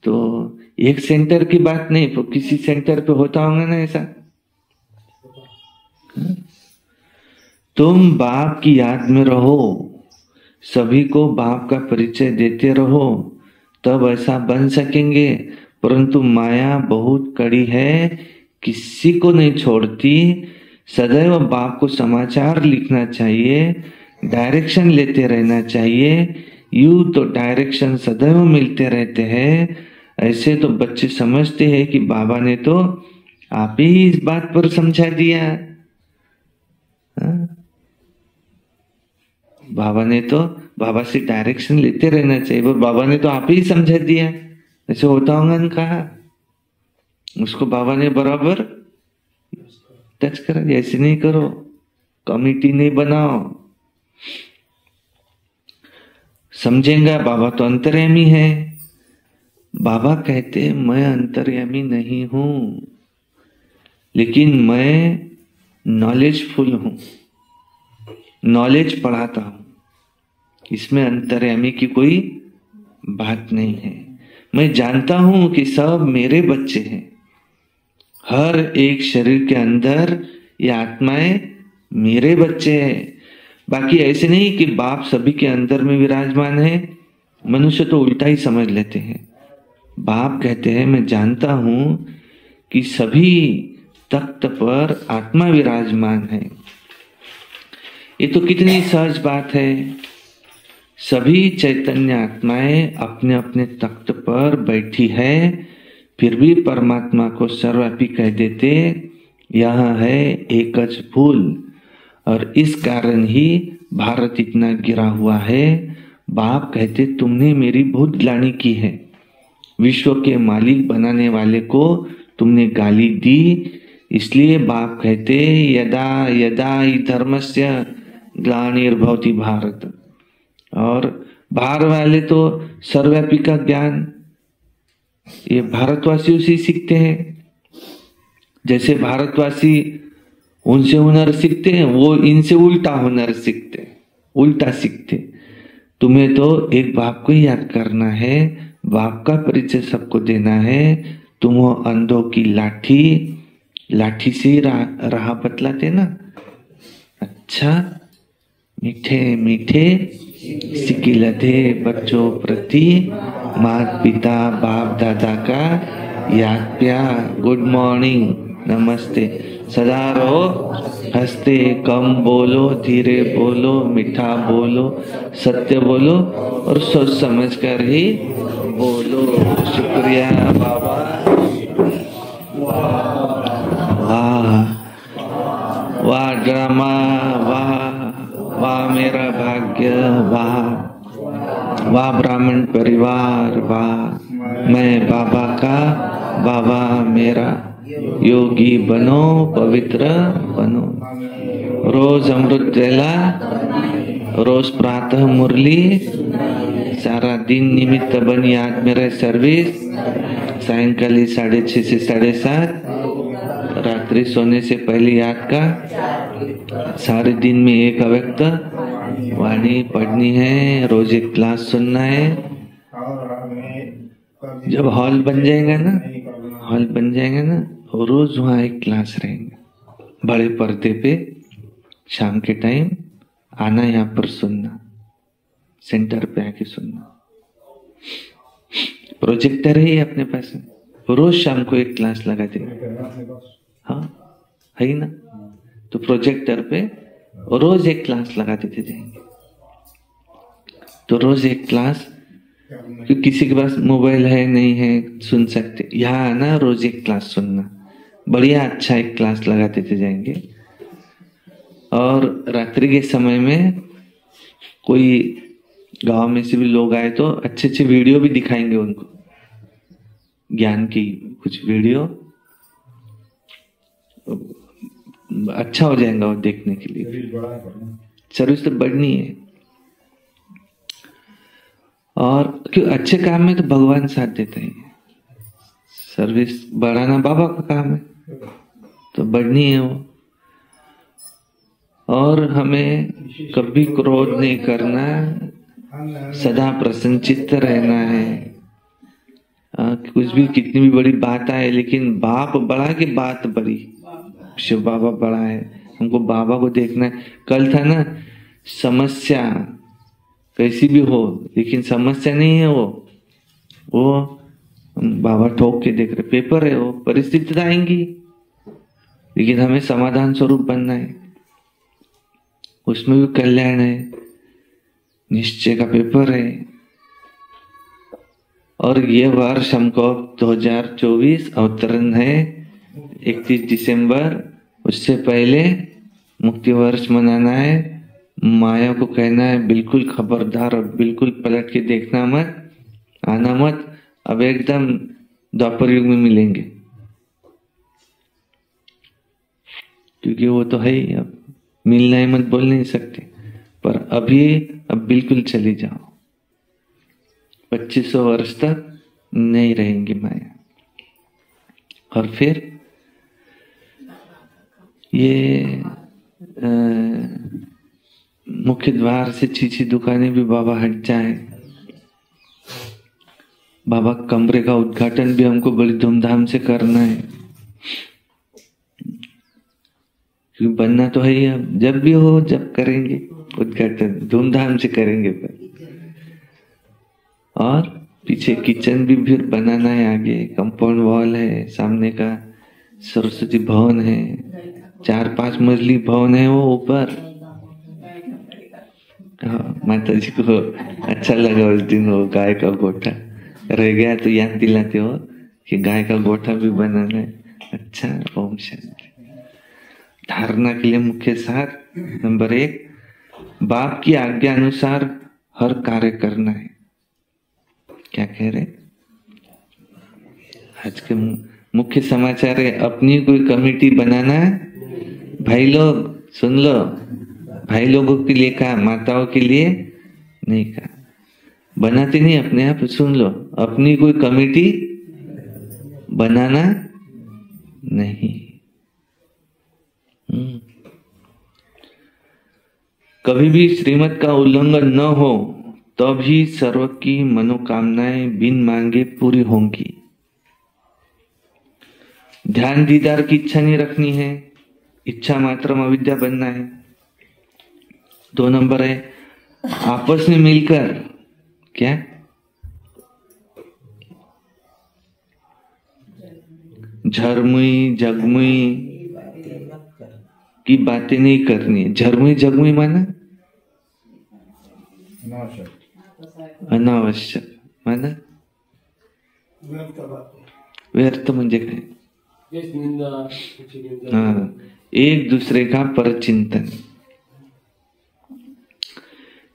तो एक सेंटर की बात नहीं, तो किसी सेंटर पे होता होगा ना ऐसा। तुम बाप की याद में रहो, सभी को बाप का परिचय देते रहो, तब ऐसा बन सकेंगे। परंतु माया बहुत कड़ी है, किसी को नहीं छोड़ती। सदैव बाप को समाचार लिखना चाहिए, डायरेक्शन लेते रहना चाहिए। यू तो डायरेक्शन सदैव मिलते रहते हैं। ऐसे तो बच्चे समझते हैं कि बाबा ने तो आप ही इस बात पर समझा दिया। बाबा ने तो, बाबा से डायरेक्शन लेते रहना चाहिए, पर बाबा ने तो आप ही समझा दिया। ऐसे होता होगा ना, कहा उसको बाबा ने बराबर टच करा। ऐसे नहीं करो, कमिटी नहीं बनाओ। समझेंगा बाबा तो अंतर्यामी है। बाबा कहते मैं अंतर्यामी नहीं हूं, लेकिन मैं नॉलेजफुल हूं, नॉलेज पढ़ाता हूं। इसमें अंतर्यामी की कोई बात नहीं है। मैं जानता हूं कि सब मेरे बच्चे हैं। हर एक शरीर के अंदर ये आत्माएं मेरे बच्चे हैं। बाकी ऐसे नहीं कि बाप सभी के अंदर में विराजमान है। मनुष्य तो उल्टा ही समझ लेते हैं। बाप कहते हैं मैं जानता हूं कि सभी तख्त पर आत्मा विराजमान है। ये तो कितनी सहज बात है। सभी चैतन्य आत्माएं अपने अपने तख्त पर बैठी है, फिर भी परमात्मा को सर्वव्यापी कह देते, यह है एकच भूल। और इस कारण ही भारत इतना गिरा हुआ है। बाप कहते तुमने मेरी बहुत ग्लानि की है। विश्व के मालिक बनाने वाले को तुमने गाली दी, इसलिए बाप कहते यदा यदा ही धर्मस्य ग्लानिर्भवति भारत। और बाहर वाले तो सर्वव्यापी का ज्ञान ये भारतवासियों से सीखते हैं। जैसे भारतवासी उनसे हुनर सीखते हैं, वो इनसे उल्टा हुनर सीखते, उल्टा सीखते। तुम्हें तो एक बाप को याद करना है, बाप का परिचय सबको देना है। तुम हो अंधों की लाठी, लाठी से ही राह बतलाते ना। अच्छा, मीठे मीठे सिकिलते बच्चों प्रति माता पिता बाप दादा का याद प्यार। गुड मॉर्निंग, नमस्ते। सदा रहो हंसते, कम बोलो, धीरे बोलो, मीठा बोलो, सत्य बोलो और सोच समझ कर ही बोलो। शुक्रिया बाबा। वाह वाह ड्रामा, वाह वाह मेरा भाग्य, वाह वाह ब्राह्मण परिवार, वाह मैं बाबा का, बाबा मेरा। योगी बनो, पवित्र बनो। रोज अमृत वेला, रोज प्रातः मुरली, सारा दिन निमित्त बनी आज मेरा सर्विस। सायंकाली 6:30 से 7:30, रात्रि सोने से पहले याद का। सारे दिन में एक अव्यक्त वाणी पढ़नी है, रोज एक क्लास सुनना है। जब हॉल बन जाएगा ना, हॉल बन जाएगा ना, रोज वहाँ एक क्लास रहेगा बड़े पर्दे पे। शाम के टाइम आना, यहाँ पर सुनना, सेंटर पे आके सुनना। प्रोजेक्टर है अपने पास, रोज शाम को एक क्लास लगा देंगे। हाँ है ही ना, तो प्रोजेक्टर पे रोज एक क्लास लगा देते जाएंगे। तो रोज एक क्लास, क्योंकि किसी के पास मोबाइल है नहीं है सुन सकते, यहाँ आना, रोज एक क्लास सुनना, बढ़िया अच्छा एक क्लास लगा देते जाएंगे। और रात्रि के समय में कोई गांव में से भी लोग आए तो अच्छे अच्छे वीडियो भी दिखाएंगे उनको, ज्ञान की कुछ वीडियो, अच्छा हो जाएगा वो देखने के लिए। सर्विस तो बढ़नी है, और क्यों अच्छे काम में तो भगवान साथ देता ही है। सर्विस बढ़ाना बाबा का काम है, तो बढ़नी है वो। और हमें कभी क्रोध नहीं करना, सदा प्रसन्नचित्त रहना है। कुछ भी कितनी भी बड़ी बात आए, लेकिन बाप बड़ा की बात बड़ी, शिव बाबा बड़ा है, हमको बाबा को देखना है। कल था ना, समस्या कैसी भी हो लेकिन समस्या नहीं है वो बाबा ठोक के देख रहे, पेपर है वो, परिस्थिति आएंगी लेकिन हमें समाधान स्वरूप बनना है, उसमें भी कल्याण है, निश्चय का पेपर है। और ये वर्ष हमको 2024 अवतरण है 31 दिसंबर, उससे पहले मुक्ति वर्ष मनाना है। माया को कहना है बिल्कुल खबरदार, और बिल्कुल पलट के देखना मत, आना मत, अब एकदम द्वापर युग में मिलेंगे, क्योंकि वो तो है ही, अब मिलना है मत बोल नहीं सकते, पर अब बिल्कुल चली जाओ। 2500 वर्ष तक नहीं रहेंगी माया। और फिर ये मुख्य द्वार से चीची दुकानें भी बाबा हट जाए। बाबा कमरे का उद्घाटन भी हमको बड़ी धूमधाम से करना है, क्योंकि बनना तो है ही, अब जब भी हो जब करेंगे उद्घाटन, धूमधाम से करेंगे। और पीछे किचन भी फिर बनाना है, आगे कंपाउंड वॉल है, सामने का सरस्वती भवन है, 4-5 मंजिली भवन है वो ऊपर। हाँ, माता जी को अच्छा लगा उस दिन वो गाय का गोठा रह गया, तो याद दिलाते हो कि गाय का गोठा भी बनाना है। अच्छा, ओम शांति। धारणा के लिए मुख्य सार नंबर 1, बाप की आज्ञा अनुसार हर कार्य करना है। क्या कह रहे आज के मुख्य समाचार है, अपनी कोई कमेटी बनाना है। भाई लोग सुन लो, भाई लोगों के लिए कहा, माताओं के लिए नहीं कहा, बनाते नहीं अपने आप। सुन लो, अपनी कोई कमेटी बनाना नहीं। कभी भी श्रीमत का उल्लंघन न हो, तभी सर्व की मनोकामनाएं बिन मांगे पूरी होंगी। ध्यान दीदार की इच्छा नहीं रखनी है, इच्छा मात्र अविद्या बनना है। 2 नंबर है, आपस में मिलकर क्या झरमुई जगमुई की बातें नहीं करनी है। झरमुई जगमुई माना अनावश्यक, माना व्यर्थ म्हणजे काय? हाँ, एक दूसरे का परचिंतन।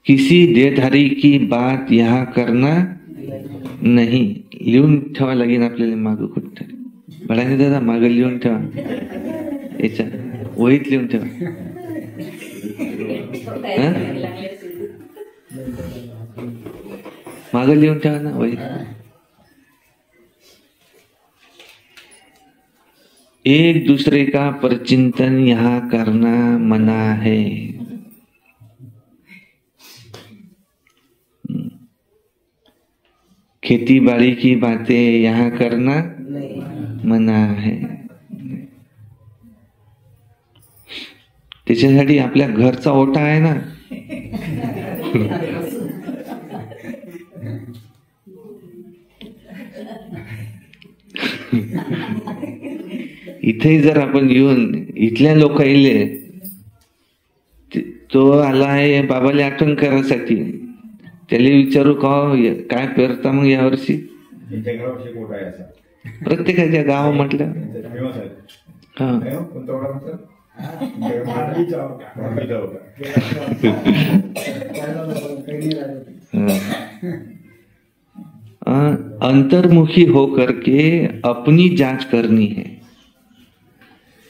किसी देहधारी की बात यहाँ करना नाही. लिहून ठेवा लागेल आपल्याला मागं कुठतरी. भडाने दादा मागं लिहून ठेवा, याच्या वहीत लिहून ठेवा. मागं लिहून ठेवा ना वहीत. एक दूसरे का परचिंतन यहाँ करना मना है. खेती बाड़ी की बातें यहाँ करना मना है. त्याच्यासाठी आपल्या घरचा ओटा आहे ना. इथे जर आपण येऊन इथल्या लोक येले, तो आलाय बाबाला आठवण करायसाठी, त्याला विचारू का काय पेरता मग यावर्षी. प्रत्येकाच्या गाव म्हटलं हा अंतर्मुखी होकर के अपनी जांच करनी है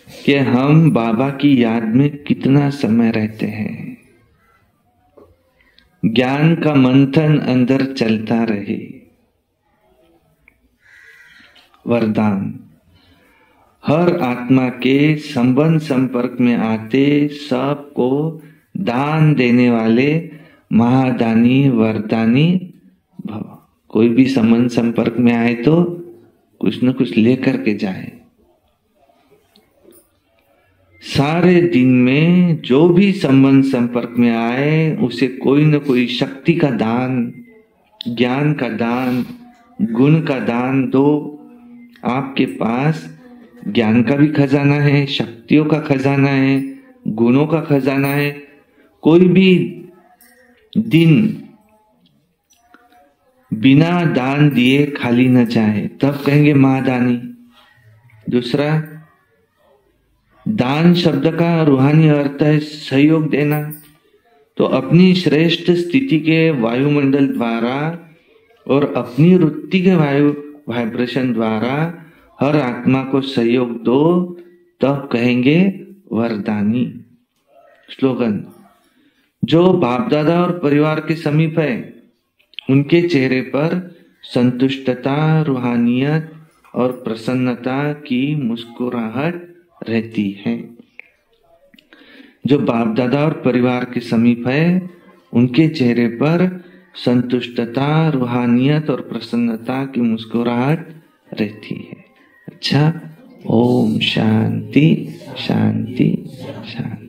कि हम बाबा की याद में कितना समय रहते हैं. ज्ञान का मंथन अंदर चलता रहे. वरदान: हर आत्मा के संबंध संपर्क में आते सबको दान देने वाले महादानी वरदानी भव. कोई भी संबंध संपर्क में आए तो कुछ न कुछ लेकर के जाए. सारे दिन में जो भी संबंध संपर्क में आए उसे कोई न कोई शक्ति का दान, ज्ञान का दान, गुण का दान दो. आपके पास ज्ञान का भी खजाना है, शक्तियों का खजाना है, गुणों का खजाना है. कोई भी दिन बिना दान दिए खाली न जाए, तब कहेंगे महादानी. दूसरा, दान शब्द का रूहानी अर्थ है सहयोग देना. तो अपनी श्रेष्ठ स्थिति के वायुमंडल द्वारा और अपनी वृत्ति के वायु वाइब्रेशन द्वारा हर आत्मा को सहयोग दो, तब कहेंगे वरदानी. स्लोगन: जो बाप दादा और परिवार के समीप है उनके चेहरे पर संतुष्टता, रूहानियत और प्रसन्नता की मुस्कुराहट रहती है. जो बाप दादा और परिवार के समीप है उनके चेहरे पर संतुष्टता, रूहानियत और प्रसन्नता की मुस्कुराहट रहती है. अच्छा, ओम शांति शांति शांति.